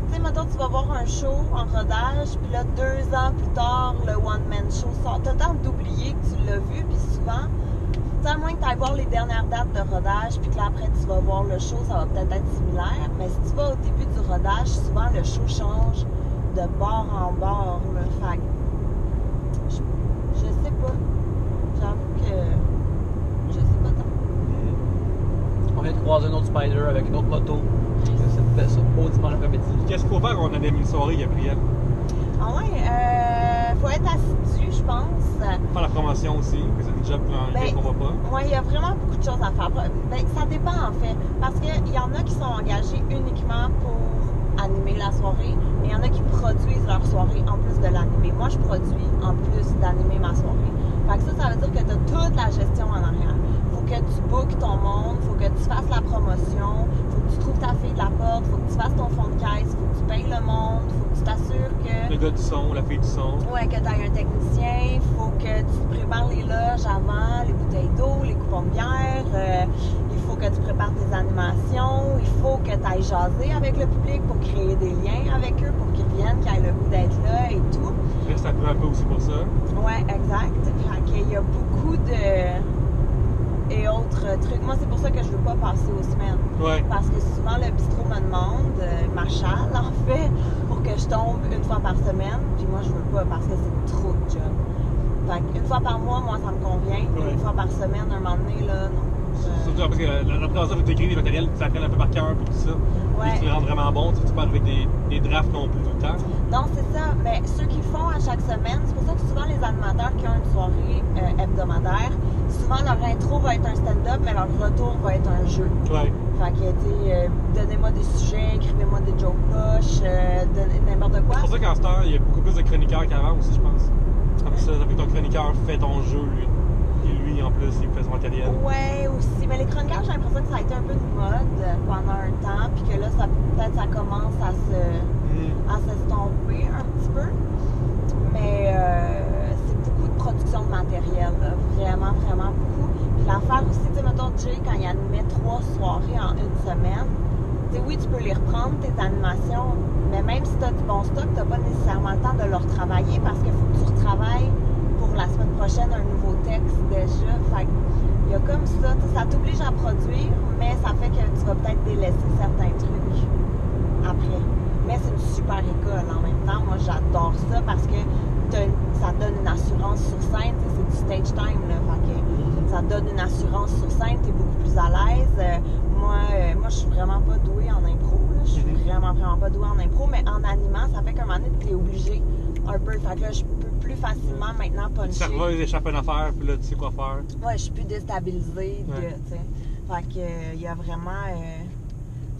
Tu sais, mettons, tu vas voir un show en rodage, puis là, 2 ans plus tard, le one-man show sort. T'as le temps d'oublier que tu l'as vu, puis souvent, tu sais, à moins que tu ailles voir les dernières dates de rodage, puis que là, après, tu vas voir le show, ça va peut-être être similaire. Mais si tu vas au début du rodage, souvent, le show change de bord en bord, là. Fait que je sais pas. J'avoue que je sais pas tant. On vient de croiser un autre spider avec une autre moto. C'était ça, beau dimanche après-midi. Qu'est-ce qu'il faut faire quand on anime une soirée, Gabriel? Ah ouais, faut être assidu, je pense. Faire la promotion aussi, que c'est une job qu'on voit pas. Ouais, il y a vraiment beaucoup de choses à faire. Ben, ça dépend en fait, parce qu'il y en a qui sont engagés uniquement pour animer la soirée, et il y en a qui produisent leur soirée en plus de l'animer. Moi, je produis en plus d'animer ma soirée. Fait que ça veut dire que tu as toute la gestion en arrière. Faut que tu bookes ton monde, faut que tu fasses la promotion, faut que tu trouves ta fille de la porte, faut que tu fasses ton fond de caisse, faut que tu payes le monde, faut que tu t'assures que... Le gars du son, la fille du son. Ouais, que tu aies un technicien, faut que tu prépares les loges avant, les bouteilles d'eau, les coupons de bière, il faut que tu prépares tes animations, il faut que tu ailles jaser avec le public pour créer des liens avec eux, pour qu'ils reviennent, qu'ils aient le goût d'être là et tout. Ça prend un peu aussi pour ça. Ouais, exact. Fait qu'il y a beaucoup de... et autres trucs. Moi, c'est pour ça que je veux pas passer aux semaines. Ouais. Parce que souvent, le bistrot me demande, Marshall, en fait, pour que je tombe une fois par semaine. Puis moi, je veux pas parce que c'est trop de job. Fait qu'une fois par mois, moi, ça me convient. Ouais. Une fois par semaine, un moment donné, là, non. Surtout parce que la présence, il faut t'écrire des matériels, tu apprennes un peu par cœur, puis tout ça. Ouais. Puis tu les rends vraiment bon, tu pars avec des drafts non plus tout le temps. Non, c'est ça. Mais ceux qui le font à chaque semaine, c'est pour ça que souvent les animateurs qui ont une soirée hebdomadaire, souvent leur intro va être un stand-up, mais leur retour va être un jeu. Ouais. Fait que, tu sais, donnez-moi des sujets, écrivez-moi des jokes poches, n'importe quoi. C'est pour ça qu'en ce temps, il y a beaucoup plus de chroniqueurs qu'avant aussi, je pense. Comme ça, avec ton chroniqueur fait ton jeu, lui. Et lui, en plus, il fait son matériel. Ouais, aussi. Mais les chroniqueurs, j'ai l'impression que ça a été un peu de mode pendant un temps, puis que là, peut-être ça commence à s'estomper un petit peu. Mais c'est beaucoup de production de matériel, là. Vraiment, vraiment beaucoup. Puis l'affaire aussi, tu sais, mettons, Jay, quand il animait 3 soirées en une semaine, tu sais, oui, tu peux les reprendre, tes animations, mais même si tu as du bon stock, tu n'as pas nécessairement le temps de le retravailler parce qu'il faut que tu retravailles pour la semaine prochaine un nouveau texte déjà. Fait qu'il y a comme ça, ça t'oblige à produire, mais ça fait que tu vas peut-être délaisser certains trucs après. Mais c'est une super école en même temps. Moi, j'adore ça parce que ça donne une assurance sur scène. C'est du stage time, là. Fait que ça donne une assurance sur scène. T'es beaucoup plus à l'aise. Moi, je suis vraiment pas douée en impro. Là. Je suis vraiment pas douée en impro. Mais en animant, ça fait qu'à un moment donné, t'es obligé un peu. Fait que là, je peux plus facilement maintenant puncher. Le cerveau, il échappe une affaire, puis là, tu sais quoi faire. Ouais, je suis plus déstabilisée. Ouais. Fait que, il y a vraiment...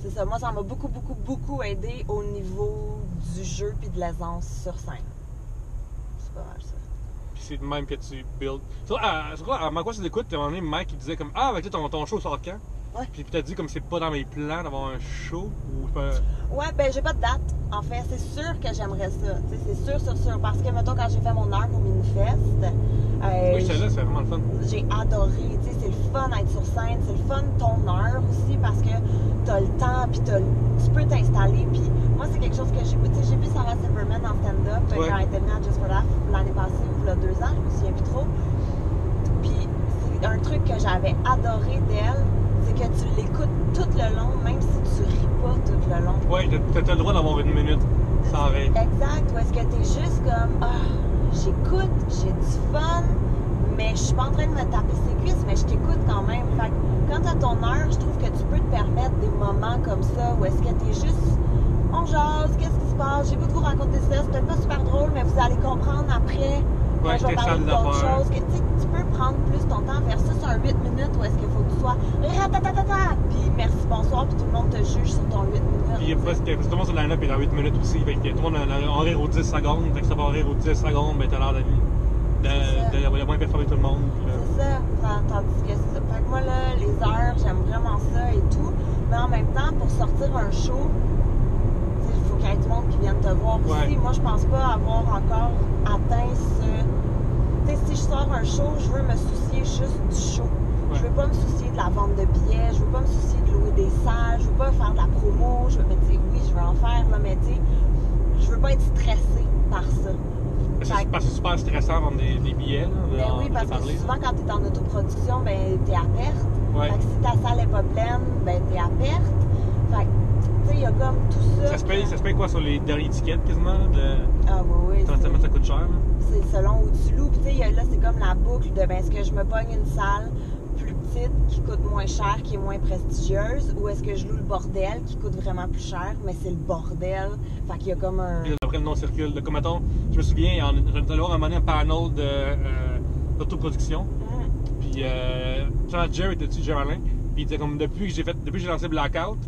c'est ça, moi, ça m'a beaucoup aidé au niveau du jeu puis de l'aisance sur scène. C'est pas mal ça. Puis c'est de même que tu builds. C'est quoi, à ma quoi, écoute, à un moment donné, Mike, il disait comme, ah, avec ton show sort quand? Ouais. Puis peut-être dit comme c'est pas dans mes plans d'avoir un show ou pas. Ouais, ben j'ai pas de date. En fait, c'est sûr que j'aimerais ça. C'est sûr. Parce que, mettons, quand j'ai fait mon heure pour Minifest, Oui, celle-là, c'est vraiment le fun. j'ai adoré. C'est le fun d'être sur scène. C'est le fun ton heure aussi parce que t'as le temps puis tu peux t'installer. Puis moi, c'est quelque chose que j'ai vu Sarah Silverman en stand-up quand elle était venue à Just for Laugh l'année passée ou il y a 2 ans, je me souviens plus trop. Puis c'est un truc que j'avais adoré d'elle, c'est que tu l'écoutes tout le long, même si tu ris pas tout le long. Ouais, t'as le droit d'avoir 1 minute sans rire. Exact. Ou est-ce que t'es juste comme, j'écoute, j'ai du fun, mais je suis pas en train de me taper ses cuisses, mais je t'écoute quand même. Fait que quand t'as ton heure, je trouve que tu peux te permettre des moments comme ça, où est-ce que t'es juste, on jase, qu'est-ce qui se passe, j'ai goût de vous raconter ça, c'est peut-être pas super drôle, mais vous allez comprendre après. Ouais, je vais parler d'autres choses. Tu peux prendre plus ton temps versus un 8 minutes où est-ce qu'il faut que tu sois ratatatata, puis merci, bonsoir, puis tout le monde te juge sur ton 8 minutes. Puis il y a presque, tout le monde sur le line-up est dans 8 minutes aussi, fait que tout le monde en rire aux 10 secondes, fait que ça va en rire aux 10 secondes, ben t'as l'air de moins performer tout le monde. C'est ça, tandis que c'est ça. Fait que moi là, les heures, j'aime vraiment ça et tout, mais en même temps, pour sortir un show, il faut qu'il qu'il y ait du monde qui vienne te voir aussi. Ouais. Moi, je pense pas avoir encore atteint ce... Tu sais, si je sors un show, je veux me soucier juste du show. Ouais. Je veux pas me soucier de la vente de billets, je veux pas me soucier de louer des salles, je veux pas faire de la promo, mais tu sais, oui, je veux en faire, là, mais tu sais, je veux pas être stressée par ça. Parce que c'est super stressant vendre des billets. Là, Ben oui, parce que souvent, quand tu es en autoproduction, ben, tu es à perte. Ouais. Fait que si ta salle n'est pas pleine, ben, tu es à perte. Fait que, tu sais, il y a comme tout ça. Ça se paye quoi sur les derniers tickets quasiment? Ah oui, oui. Ça coûte cher, là? C'est selon où tu loues. Puis, tu sais, là, c'est comme la boucle de, ben, est-ce que je me pogne une salle plus petite qui coûte moins cher, qui est moins prestigieuse, ou est-ce que je loue le bordel qui coûte vraiment plus cher, mais c'est le bordel. Fait qu'il y a comme un... Puis après, le nom circule. Comme mettons, je me souviens, j'étais allé voir un moment donné un panel d'autoproduction. Puis, Jerry était dessus, Jerry Alain. Puis il disait comme depuis que j'ai lancé Blackout,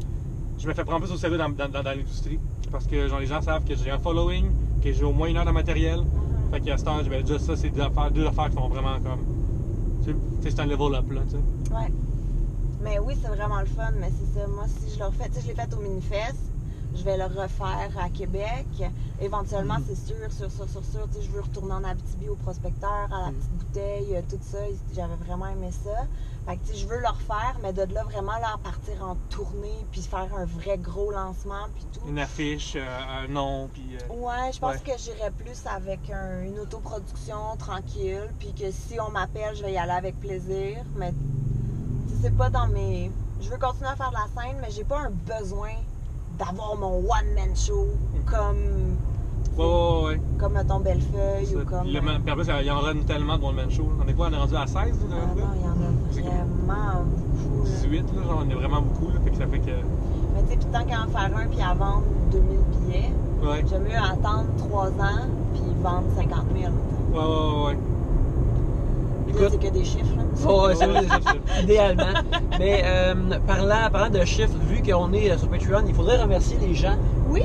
je me fais prendre plus au sérieux dans l'industrie. Parce que genre, les gens savent que j'ai un following, que j'ai au moins une heure de matériel. Fait qu'à ce temps, ben, déjà ça, c'est deux affaires qui font vraiment comme. Tu sais, c'est un level up, là, tu sais. Ouais. Mais oui, c'est vraiment le fun, mais c'est ça. Moi, si je le refais, tu sais, je l'ai fait au Minifest, je vais le refaire à Québec. Éventuellement, c'est sûr. Tu sais, je veux retourner en Abitibi au prospecteur, à la petite bouteille, tout ça. J'avais vraiment aimé ça. Fait que, tu sais, je veux le refaire, mais de là, vraiment, là, partir en tournée, puis faire un vrai gros lancement, puis tout. Une affiche, un nom, puis. Ouais, je pense que j'irais plus avec une autoproduction tranquille, puis que si on m'appelle, je vais y aller avec plaisir, mais c'est pas dans mes... Je veux continuer à faire de la scène, mais j'ai pas un besoin d'avoir mon one-man show comme... Ouais. Comme, mettons, Bellefeuille ou comme... Puis en plus, il y en aura tellement de one-man show. On est quoi? On est rendu à 16? Là, non, il y en a vraiment beaucoup. 18, là, genre, on est vraiment beaucoup, là, fait que ça fait que... Mais tu sais, puis tant qu'à en faire un puis à vendre 2000 billets, Ouais. j'aime mieux attendre 3 ans puis vendre 50 000. Ouais. Là, c'est que des chiffres, là. Ouais, c'est vrai, idéalement. Mais parlant de chiffres, vu qu'on est sur Patreon, il faudrait remercier les gens Oui!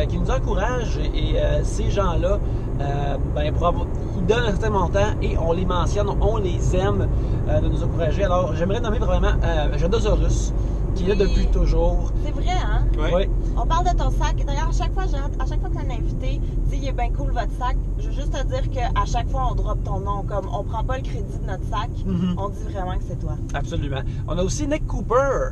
qui nous encouragent. Et ces gens-là, ils donnent un certain montant et on les mentionne, on les aime de nous encourager. Alors, j'aimerais nommer vraiment Jadosaurus, qui est là depuis toujours. C'est vrai, hein? Ouais. On parle de ton sac. D'ailleurs, à chaque fois que tu as un invité, dis il est bien cool votre sac. Je veux juste te dire qu'à chaque fois, on drop ton nom. Comme on prend pas le crédit de notre sac, on dit vraiment que c'est toi. Absolument. On a aussi Nick Cooper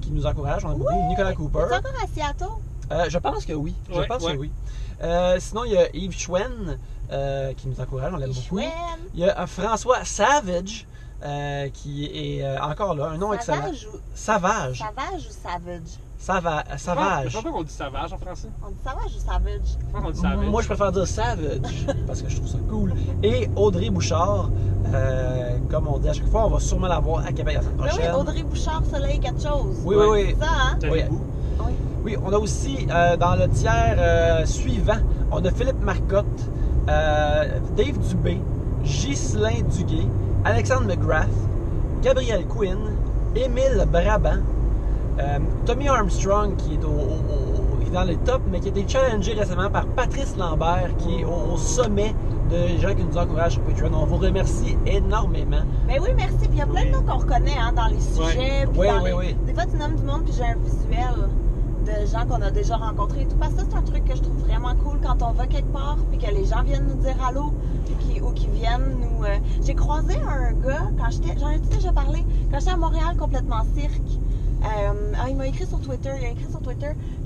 qui nous encourage. On a beaucoup Nicolas Cooper. Es-tu encore à Seattle? Je pense que oui. Que oui. Sinon, il y a Yves Schwen qui nous encourage. On l'aime beaucoup. Il y a François Savage. Qui est encore là, un nom excellent. Savage. Savage ou Savage? Savage. Je pense qu'on dit savage en français. On dit Savage ou Savage? Je pense qu'on dit savage. Moi, je préfère dire Savage parce que je trouve ça cool. Et Audrey Bouchard, comme on dit à chaque fois, on va sûrement la voir à Québec la semaine Oui, prochaine. Audrey Bouchard, Soleil, quelque chose. Oui. C'est ça, hein? Savez-vous? Oui, on a aussi dans le tiers suivant, on a Philippe Marcotte, Dave Dubé, Ghislain Duguay, Alexandre McGrath, Gabriel Quinn, Émile Brabant, Tommy Armstrong qui est qui est dans les tops, mais qui a été challengé récemment par Patrice Lambert, qui est au sommet de gens qui nous encouragent sur Patreon. On vous remercie énormément. Mais oui, merci. Puis il y a plein de noms qu'on reconnaît hein, dans les sujets. Puis Oui. Des fois, tu nommes du monde, puis j'ai un visuel de gens qu'on a déjà rencontrés et tout. Parce que ça, c'est un truc que je trouve vraiment cool quand on va quelque part, puis que les gens viennent nous dire allô, ou qui viennent nous... J'ai croisé un gars, j'en ai déjà parlé, quand j'étais à Montréal complètement cirque. Il m'a écrit sur Twitter,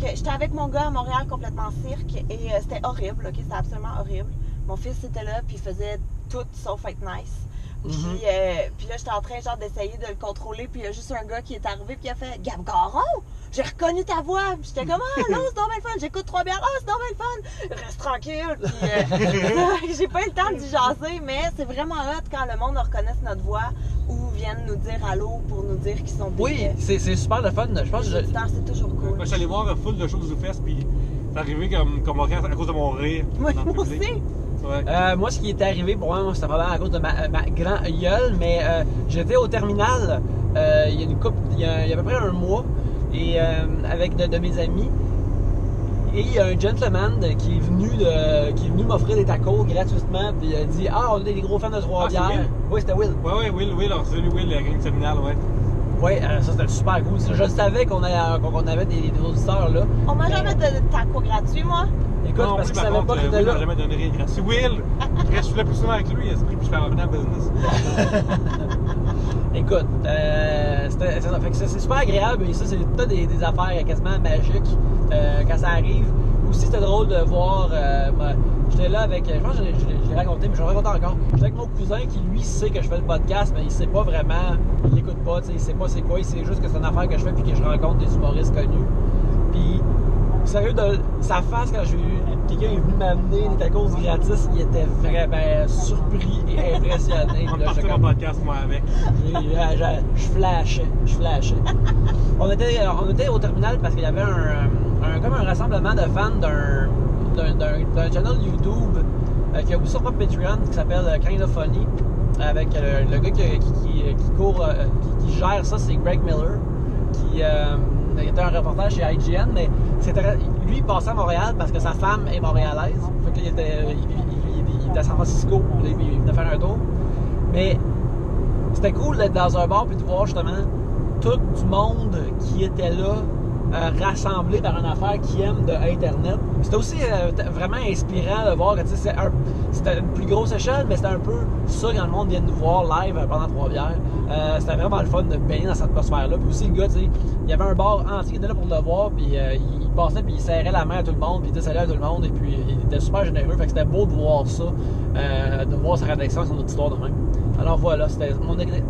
que j'étais avec mon gars à Montréal complètement cirque et c'était horrible, ok? C'était absolument horrible. Mon fils était là, puis il faisait tout sauf être nice. Puis là, j'étais en train genre d'essayer de le contrôler, puis il y a juste un gars qui est arrivé, puis il a fait « Gab Garon, j'ai reconnu ta voix! » Puis j'étais comme « Ah non, c'est donc bien le fun! J'écoute 3 bières, c'est donc bien le fun! Reste tranquille! » Puis j'ai pas eu le temps d'y jaser, mais c'est vraiment hot quand le monde reconnaisse notre voix ou viennent nous dire allô pour nous dire qu'ils sont Oui, c'est super le fun. Je pense que c'est toujours cool. Moi, je suis allé voir full de choses aux fesses, puis c'est arrivé comme rien à cause de mon rire. Moi dans le aussi! public. Ouais. moi, ce qui est arrivé pour moi, c'était probablement à cause de ma grand gueule, mais j'étais au terminal il y a à peu près un mois et avec de mes amis. Et il y a un gentleman qui est venu m'offrir des tacos gratuitement. Puis il a dit « Ah, on est des gros fans de 3 bières. » Oui, c'était Will. Ouais, Will, alors c'est lui, Will, la gang terminale, ouais. Ouais, ça c'était super cool. Je savais qu'on avait des auditeurs là. On m'a Mais- jamais donné de taco gratuit, moi. Écoute, Non, parce oui, qu'ils par savaient contre, pas que Will t'étais là. m'a jamais donné rien gratuit. Will! Je suis là plus souvent avec lui, esprit, puis je fais revenir en business. Écoute, fait que c'est super agréable et ça, c'est tout des affaires quasiment magiques quand ça arrive. Aussi, c'était drôle de voir. J'étais là avec. Je pense que je l'ai raconté, mais je vais le raconter encore. J'étais avec mon cousin qui, lui, sait que je fais le podcast, mais il sait pas vraiment. Il l'écoute pas, tu sais, il sait pas c'est quoi. Il sait juste que c'est une affaire que je fais puis que je rencontre des humoristes connus. Puis, sérieux, de sa face quand j'ai eu. Quelqu'un est venu m'amener des tacos gratis, il était vraiment surpris et impressionné. On Là, partait j'étais en comme- podcast, moi, avec. je flashais. On était au terminal parce qu'il y avait comme un rassemblement de fans d'un channel YouTube qui a aussi son propre Patreon qui s'appelle Kind of Funny avec le gars qui gère ça, c'est Greg Miller qui était un reporter chez IGN, mais lui il passait à Montréal parce que sa femme est montréalaise, fait qu'il était à San Francisco, il venait faire un tour, mais c'était cool d'être dans un bar puis de voir justement tout du monde qui était là rassemblé par une affaire qui aime de Internet. C'était aussi vraiment inspirant de voir que c'était une plus grosse échelle, mais c'était un peu ça quand le monde vient nous voir live pendant Trois-Bières. C'était vraiment le fun de baigner dans cette atmosphère-là. Puis aussi, le gars, il y avait un bar entier qui était là pour le voir, puis il passait, puis il serrait la main à tout le monde, puis il disait salut à tout le monde, et puis il était super généreux. Fait que c'était beau de voir ça, de voir sa rédaction, son autre histoire de même. Alors voilà, c'était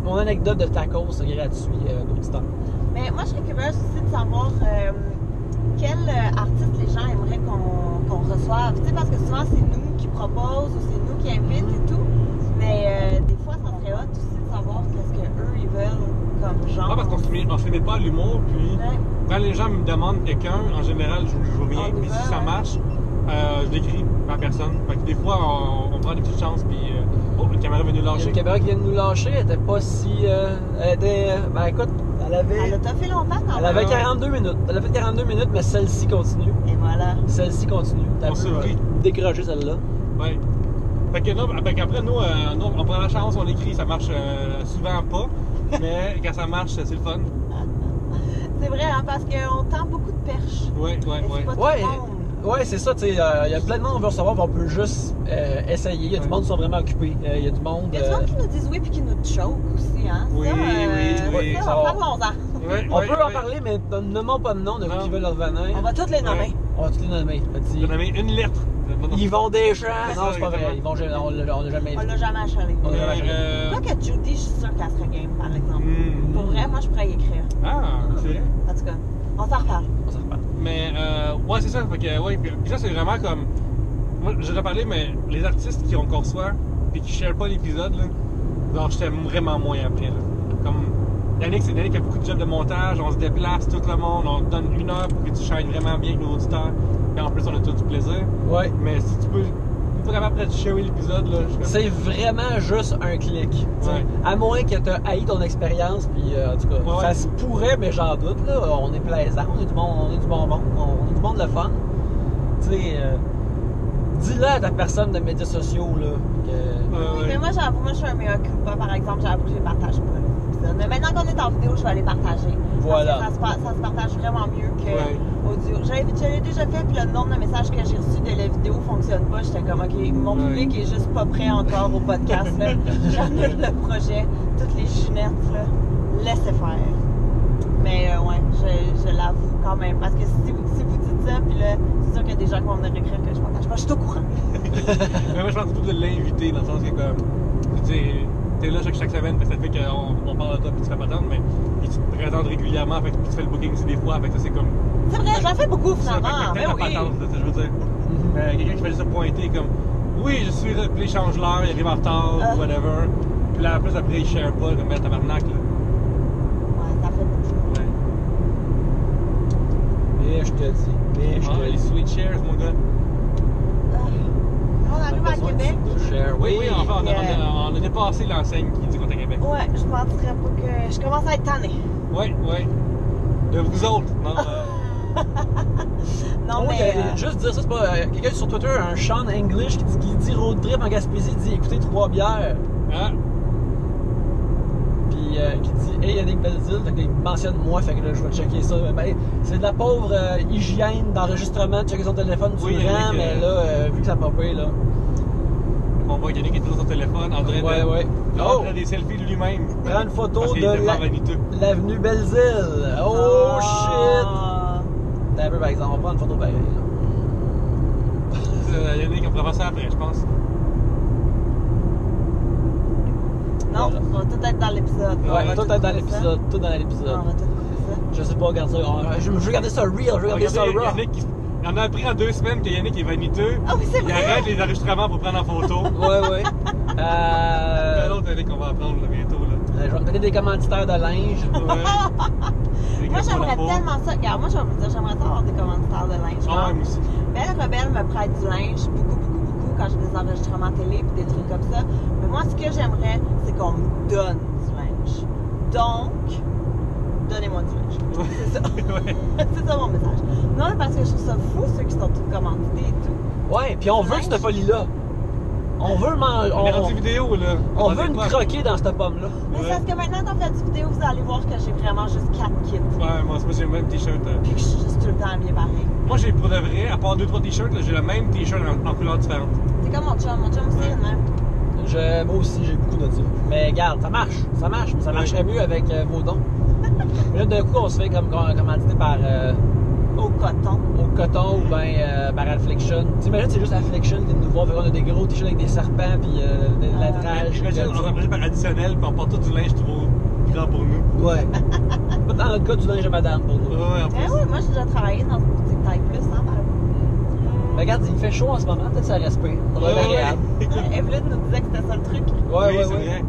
mon anecdote de tacos gratuit d'auditeur. Mais moi, je serais curieuse aussi de savoir quel artiste les gens aimeraient qu'on reçoive. Tu sais, parce que souvent, c'est nous qui proposent ou c'est nous qui invitent et tout. Mais des fois, ça serait hot aussi de savoir qu'est-ce qu'eux, ils veulent comme genre. Ah, parce qu'on se met pas à l'humour, puis Ouais. quand les gens me demandent quelqu'un, en général, je joue rien, On y puis va, si ça ouais. marche, je l'écris par personne. Fait que des fois, on prend des petites chances, puis oh, la caméra vient nous Il y a lâcher. une caméra qui vient de nous lâcher, elle était pas si. Elle était. Ben écoute, elle Elle a avait. toffé longtemps quand Elle même. avait 42 minutes. Elle a fait 42 minutes, mais celle-ci continue. Et voilà. Celle-ci continue. T'as On un peu survit. décroché celle-là. Ouais. Fait que, après, nous, on prend la chance, on l'écrit, ça marche souvent pas. Mais quand ça marche, c'est le fun. C'est vrai, hein, parce qu'on tend beaucoup de perches. Ouais. Mais c'est pas tout Ouais. le monde. Ouais, c'est ça, tu sais, il y a plein de monde qu'on veut recevoir, puis on peut juste essayer. Il y a du monde qui sont vraiment occupés. Il y a du monde. Il y a du monde qui nous disent oui puis qui nous choke aussi, hein. Oui, ça, oui. ça, Ça va. parlons-en. Ouais, On ouais, peut en ouais. parler, mais nommons pas de nom de ceux Non. qui veulent revenir. On va toutes les nommer. Ouais. On va tous les nommer. Je vais nommer une lettre. Yvon Deschamps. C'est Non, ça, c'est pas vrai. exactement. On l'a jamais On invité. l'a jamais achalé. On l'a jamais achalé. Moi que Judy, je suis sûre qu'elle serait game, par exemple. Hmm. Pour vrai, moi, je pourrais y écrire. Ah, c'est vrai. En tout cas, on s'en reparle. On s'en reparle. Mais, ouais, c'est ça. Fait que, ouais, puis ça, c'est vraiment comme. Moi, j'ai déjà parlé, mais les artistes qu'on reçoit, puis qui ne share pas l'épisode, là, genre, je t'aime vraiment moins après, là. Comme. Yannick, c'est Yannick qui a beaucoup de jobs de montage, on se déplace, tout le monde, on te donne 1 heure pour que tu shines vraiment bien avec nos auditeurs. Et en plus, on a tout du plaisir. Ouais. Mais si tu peux. Vraiment après de sharer l'épisode, là, je suis C'est vraiment juste un clic. t'sais. Ouais. À moins que tu haï ton expérience, puis en tout cas, Ouais. ça se pourrait, mais j'en doute. Là. On est plaisant, on est du bon monde, on est du monde le fun. Tu sais, dis-le à ta personne de médias sociaux. Là, que... Mais moi, j'avoue, moi, je suis un mea culpa, par exemple. J'avoue que je les partage pas, l'épisode. Mais maintenant qu'on est en vidéo, je vais les partager. Voilà. Parce que ça se partage vraiment mieux que Ouais. audio. Je l'ai déjà fait, puis le nombre de messages que j'ai reçus de la vidéo fonctionne pas. J'étais comme, OK, mon Ouais. public est juste pas prêt encore au podcast. là. J'annule le projet. Toutes les chinettes, là, laissez faire. Mais ouais, je l'avoue quand même. Parce que si vous dites ça, puis là, c'est sûr qu'il y a des gens qui vont venir écrire que je partage pas. Je suis au courant. Mais moi, je pense surtout de l'inviter, dans le sens que, comme, tu sais, t'es là chaque semaine, parce que ça fait qu'on parle de toi, puis tu fais pas attendre, mais puis tu te présentes régulièrement, fait que tu fais le booking aussi des fois, fait que ça, c'est comme. C'est vrai, j'en fais beaucoup Ça fait finalement. que Mais t'as oui. patente, là, je veux dire. Quelqu'un qui fait juste se pointer, comme, oui, je suis là, puis il change l'heure, il arrive en retard, Ah. ou whatever. Puis là, en plus, après, il share pas, comme, ben, tabarnak, là. Ouais, ça fait beaucoup. Ouais. Et je te dis. Ah, les sweet shares, mon gars. On arrive à Québec. Oui, Oui, enfin, on a dépassé l'enseigne qui dit qu'on est à Québec. Ouais, je mentirais pas que je commence à être tannée. Oui. De vous autres. Non, Non, Oh, mais. juste dire ça, c'est pas. Quelqu'un sur Twitter, un Sean English, qui dit road trip en Gaspésie, dit écoutez 3 bières. hein? Puis qui dit Hey Yannick Belzile, fait qu'il mentionne moi, fait que là je vais checker ça. Ben, c'est de la pauvre hygiène d'enregistrement, de checker son téléphone Oui, durant, Yannick, mais là, vu que ça m'a payé, là. On voit Yannick qui est toujours sur son téléphone en train Ouais. de prendre des selfies de lui-même. Prends une photo Parce qu'il est de tellement vaniteux. l'avenue Belzile. Oh shit! T'as un peu par exemple, on va prendre une photo pareille. Yannick, on pourra faire ça après, je pense. Non, Voilà. on va tout être dans l'épisode. On Ouais, va tout est dans couper ça. l'épisode, tout dans On l'épisode. va tout couper ça. Je sais pas, regarde ça. Je veux regarder ça real, je veux regarder ça Regardez, raw. Yannick, il en a appris en 2 semaines que Yannick est vaniteux. Ah oui, c'est Il vrai! arrête les enregistrements pour prendre en photo. Ouais. Quel autre Yannick qu'on va apprendre là, bientôt là. Je vais me donner des commanditaires de linge. Ouais. Moi, j'aimerais tellement ça. Regarde, moi, je vais vous dire, j'aimerais ça avoir des commanditaires de linge. Ah ouais, moi aussi. Belle Rebelle me prête du linge beaucoup quand j'ai des enregistrements télé et des trucs comme ça. Mais moi, ce que j'aimerais, c'est qu'on me donne du linge. Donc, donnez-moi du linge. C'est ça. Ouais. C'est ça mon message. Non, mais parce que je trouve ça fou, ceux qui sont tous commandités et tout. Ouais, puis on veut cette folie-là. On veut manger. On est rendu vidéo là. On veut une quoi? croquer dans cette pomme-là. Mais Ouais. c'est parce que maintenant qu'on fait du vidéo, vous allez voir que j'ai vraiment juste 4 kits. Ouais, moi j'ai le même t-shirt. Puis que je suis juste tout le temps bien pareil. Moi j'ai pour de vrai, à part 2-3 t-shirts, là, j'ai le même t-shirt en couleurs différentes. C'est comme mon chum. Mon chum aussi, Ouais. il est le même. Moi aussi, j'ai beaucoup de ça. Mais regarde, ça marche, mais ça marcherait mieux avec vos dons. Mais là, d'un coup, on se fait comme commandité par Au coton. au coton ou bien par Affliction. T'imagines, c'est juste Affliction qui nous voit, fait qu'on a des gros t-shirts avec des serpents puis de la drage. J'imagine on s'en par additionnel, puis on porte tout du linge trop grand pour nous. Ouais. Pas dans le cas du linge de madame pour nous. Ouais, en Eh plus. oui, moi, j'ai déjà travaillé dans une boutique taille plus, hein, Mais regarde, il fait chaud en ce moment, peut-être ça respire. Ça va être agréable. Écoute, Evelyne nous disait que c'était ça le truc. Ouais, oui, c'est vrai.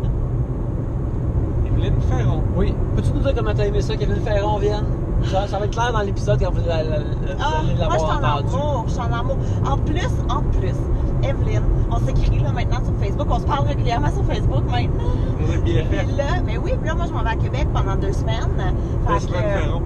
Evelyne Ferron. Oui. Peux-tu nous dire comment t'as aimé ça, Kevin Ferron vienne? Ça va être clair dans l'épisode quand vous allez Ah, moi, je suis l'avoir en entendu. amour. Je suis en amour. En plus, Evelyne, on s'écrit là maintenant sur Facebook. On se parle régulièrement sur Facebook maintenant. On a bien fait. Puis là, mais oui, puis là, moi, je m'en vais à Québec pendant 2 semaines. Best Man Ferron.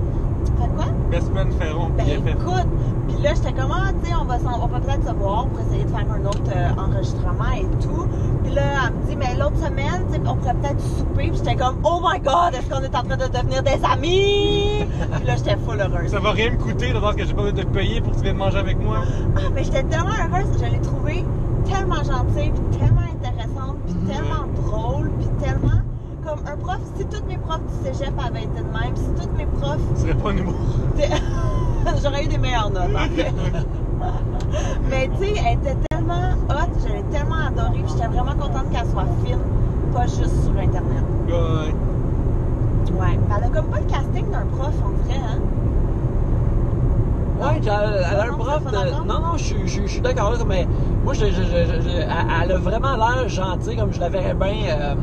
Fait quoi? Best Man Ferron, Ben bien fait. écoute, puis là, j'étais comme, ah, tu sais, on va peut-être se voir pour essayer de faire un autre enregistrement et tout. Puis là, elle me dit, mais l'autre semaine, tu sais, on pourrait peut-être souper. Puis j'étais comme, oh my god, est-ce qu'on est en train de devenir des amis? Puis là, j'étais full heureuse. Ça va rien me coûter de voir que j'ai pas besoin de te payer pour que tu viennes manger avec moi. Ah, mais j'étais tellement heureuse. Je l'ai trouvée tellement gentille, puis tellement intéressante, puis tellement drôle, puis tellement comme un prof. Si tous mes profs du cégep avaient été de même, si tous mes profs. Ce serait pas un humour. J'aurais eu des meilleures notes, en fait. Mais tu sais, elle était tellement hot, je l'ai tellement adorée, puis j'étais vraiment contente qu'elle soit fine, pas juste sur Internet. Ouais. Ouais. Elle a comme pas le casting d'un prof, on dirait, hein? Ouais, elle a un Non, prof t'es pas de. d'accord? Non, je suis d'accord là, mais moi, elle a vraiment l'air gentille, comme je la verrais bien.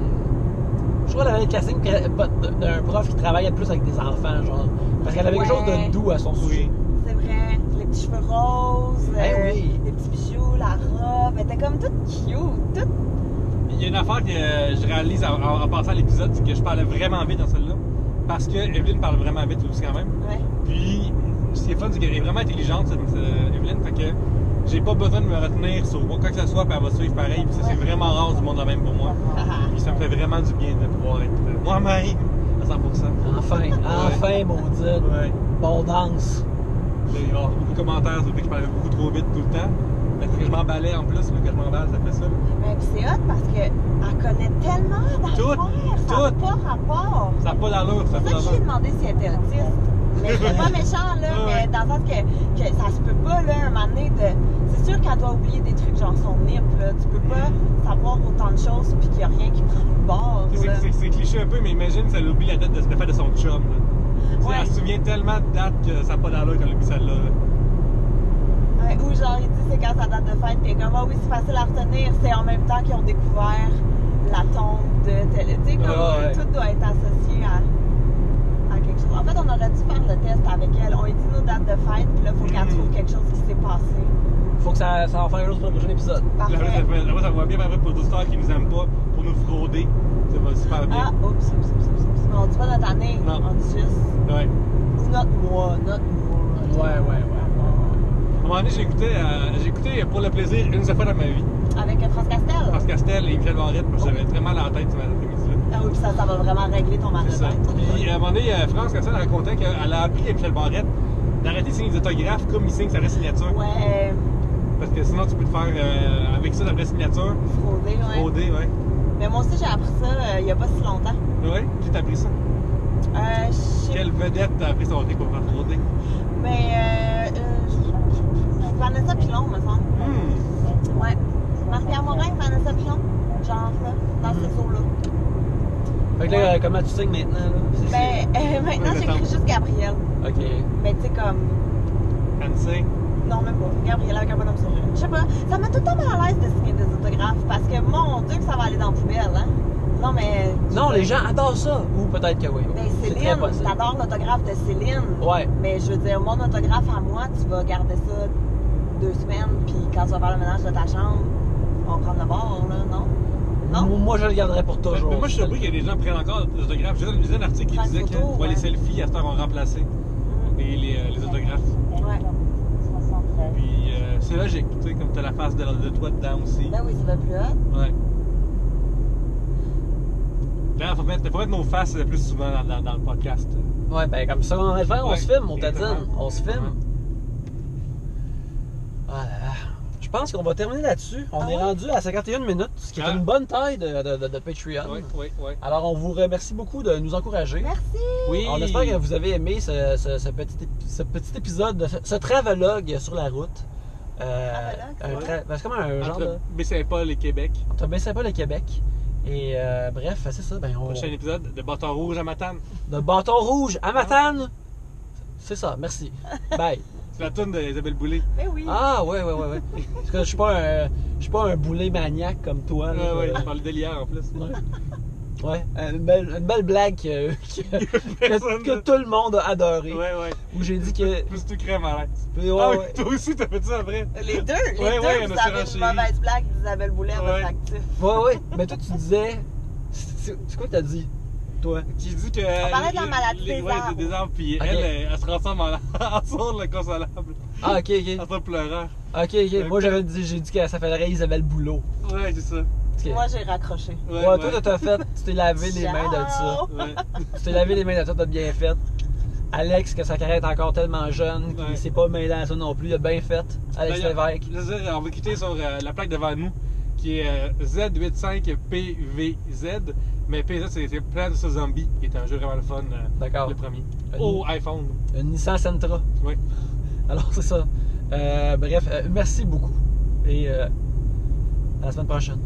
Je crois qu'elle avait le casting d'un prof qui travaillait plus avec des enfants, genre. Parce qu'elle avait quelque chose de doux à son sujet. C'est vrai. Les petits cheveux roses, Ben oui. les petits bijoux, la robe. Elle était comme toute cute, toute. Il y a une affaire que je réalise en passant à l'épisode, c'est que je parlais vraiment vite dans celle-là. Parce que Evelyne parle vraiment vite aussi quand même. Ouais. Puis, ce qui est fun, c'est qu'elle est vraiment intelligente, cette Evelyne. Fait que j'ai pas besoin de me retenir sur quoi que ce soit, puis elle va suivre pareil. Puis ça, c'est vraiment rare du monde de même pour moi. Puis ça me fait vraiment du bien de pouvoir être moi-même à 100%. Enfin, maudite. Ouais. Bon danse. Il va y avoir beaucoup de commentaires sur le fait que je parlais beaucoup trop vite tout le temps. Mais que je m'emballais en plus, là, que je m'emballe, ça fait ça. Mais puis c'est hot parce qu'elle connaît tellement d'affaires. Ça n'a tout. pas rapport. Ça n'a pas d'allure, ça n'a C'est pas ça que j'ai d'allure. demandé si elle était autiste. Mais c'est pas méchant, là, Ouais. mais dans le sens que ça se peut pas, là, un moment donné, c'est sûr qu'elle doit oublier des trucs, genre son nip, là. Tu peux pas savoir autant de choses puis qu'il y a rien qui prend le bord, là. C'est cliché un peu, mais imagine si elle oublie la date de fête de son chum. Là. Tu sais, Ouais. Elle se souvient tellement de dates que ça n'a pas d'allure quand elle oublie celle-là. là. Ouais, ou genre, il dit c'est quand sa date de fête, puis comme, ah oui, c'est facile à retenir, c'est en même temps qu'ils ont découvert la tombe de télé. Tu sais, comme Ouais. tout doit être associé à quelque chose. En fait, on aurait dû faire le test avec elle. On lui dit nos dates de fête, puis là, il faut qu'elle trouve quelque chose qui s'est passé. Faut que ça va faire quelque chose pour le prochain épisode. Parfait. Là, ça va bien après pour l'auditeurs qui nous aiment pas, pour nous frauder. Ça va super bien. Ah, oups. Mais on dit pas notre année, Non. on dit juste. Ouais. Ou notre mois. Ouais. À un moment donné, j'ai écouté pour le plaisir une seule fois dans ma vie. Avec France Castel. France Castel et Michel Barrette, parce que j'avais très mal à la tête cet après-midi-là. Ah oui, puis ça va vraiment régler ton mal de C'est ça. tête. Puis à un moment donné, France, comme ça, elle racontait qu'elle a appris à Michel Barrette d'arrêter de signer des autographes comme il signe sa vraie signature. Ouais, Parce que sinon, tu peux te faire avec ça la vraie signature. frauder, ouais. Frauder, ouais. Mais moi aussi, j'ai appris ça il y a pas si longtemps. Ouais, qui t'a appris ça? Je sais Quelle vedette t'a appris son truc pour faire frauder? Mais Vanessa Pilon, me semble. Ouais. Marie-Pierre Morin, Vanessa Pilon. Genre là, dans ces eaux-là. Fait que là, comment tu signes maintenant? Là? Ben, maintenant, j'écris juste Gabrielle. Ok. Mais tu sais, comme. Fancy. Non, même pas. Gabrielle avec un bonhomme sourire. Je sais pas. Ça m'a tout le temps mal à l'aise de signer des autographes parce que, mon Dieu, que ça va aller dans la poubelle, hein. Non, mais. Non, les gens adorent ça. Ou peut-être que oui. Ben, C'est très Céline, possible. t'adores l'autographe de Céline. Ouais. Mais je veux dire, mon autographe à moi, tu vas garder ça 2 semaines, puis quand tu vas faire le ménage de ta chambre, on va prendre le bord, là, non? Non? Moi, je le garderai pour toujours. Mais moi, je suis surpris qu'il y a des gens qui prennent encore des autographes. J'ai lu un article qui Prendre disait photo, que ouais. les selfies, à cette heure, ont remplacé les autographes. Ouais. Puis c'est logique, tu sais, comme t'as la face de toi dedans aussi. Ben oui, ça va plus hot. Ouais. Là, faut mettre nos faces plus souvent dans le podcast. Ouais, ben comme ça, on va le faire, on Ouais, se filme, on t'a dit. exactement. On se filme. Ouais. Ah là là. Je pense qu'on va terminer là-dessus. On est ouais? rendu à 51 minutes, ce qui est Ah. une bonne taille de Patreon. Oui. Alors, on vous remercie beaucoup de nous encourager. Merci! Oui. On espère que vous avez aimé ce petit épisode, ce travelogue sur la route. Travelogue, c'est comme un genre de... Entre Baie-Saint-Paul et Québec. T'as baissé pas le Québec. Et bref, c'est ça. Ben, Prochain épisode de Bâton Rouge à Matane. de bâton rouge à Matane. C'est ça, merci. Bye. C'est la toune d'Isabelle Boulay. Ben oui! Ah, ouais. Parce que je suis pas un boulet maniaque comme toi. là. Ouais, on parlait d'elle hier en plus. Ouais, une belle blague que tout le monde a adoré. Ouais. Où j'ai dit que. Plus tu crèmes à l'aise. Puis, Ah ouais, oui, toi aussi, t'as fait ça après. Les deux! Les Ouais, deux, ouais, on vous a avez une surenchéri. mauvaise blague d'Isabelle Boulet à Ouais. votre actif. ouais. Mais toi, tu disais. C'est quoi que t'as dit, toi? Qui dit que. On parlait de la maladie des arbres. des arbres, puis Ok. elle se transforme en sourde, le consolable. Ah, ok. En sourde pleurant. Ok. Moi, j'ai dit que ça s'appellerait Isabelle Boulot. Ouais, c'est ça. Ok. Moi, j'ai raccroché. Ouais, toi, t'as fait. Tu t'es lavé les mains de ça. Ciao. Ouais. Tu t'es lavé les mains de ça, t'as bien fait. Alex, que sa carrière est encore tellement jeune, Ouais. qu'il s'est pas mêlé à ça non plus, il a bien fait. Alex D'ailleurs, Lévesque. je veux dire, on va quitter sur la plaque devant nous, qui est Z85PVZ. Mais PZ, c'est Plants vs Zombies, qui est un jeu vraiment le fun. D'accord. Le premier. Une- Au iPhone. Une Nissan Sentra. Oui. Alors, c'est ça. Bref, merci beaucoup. Et à la semaine prochaine.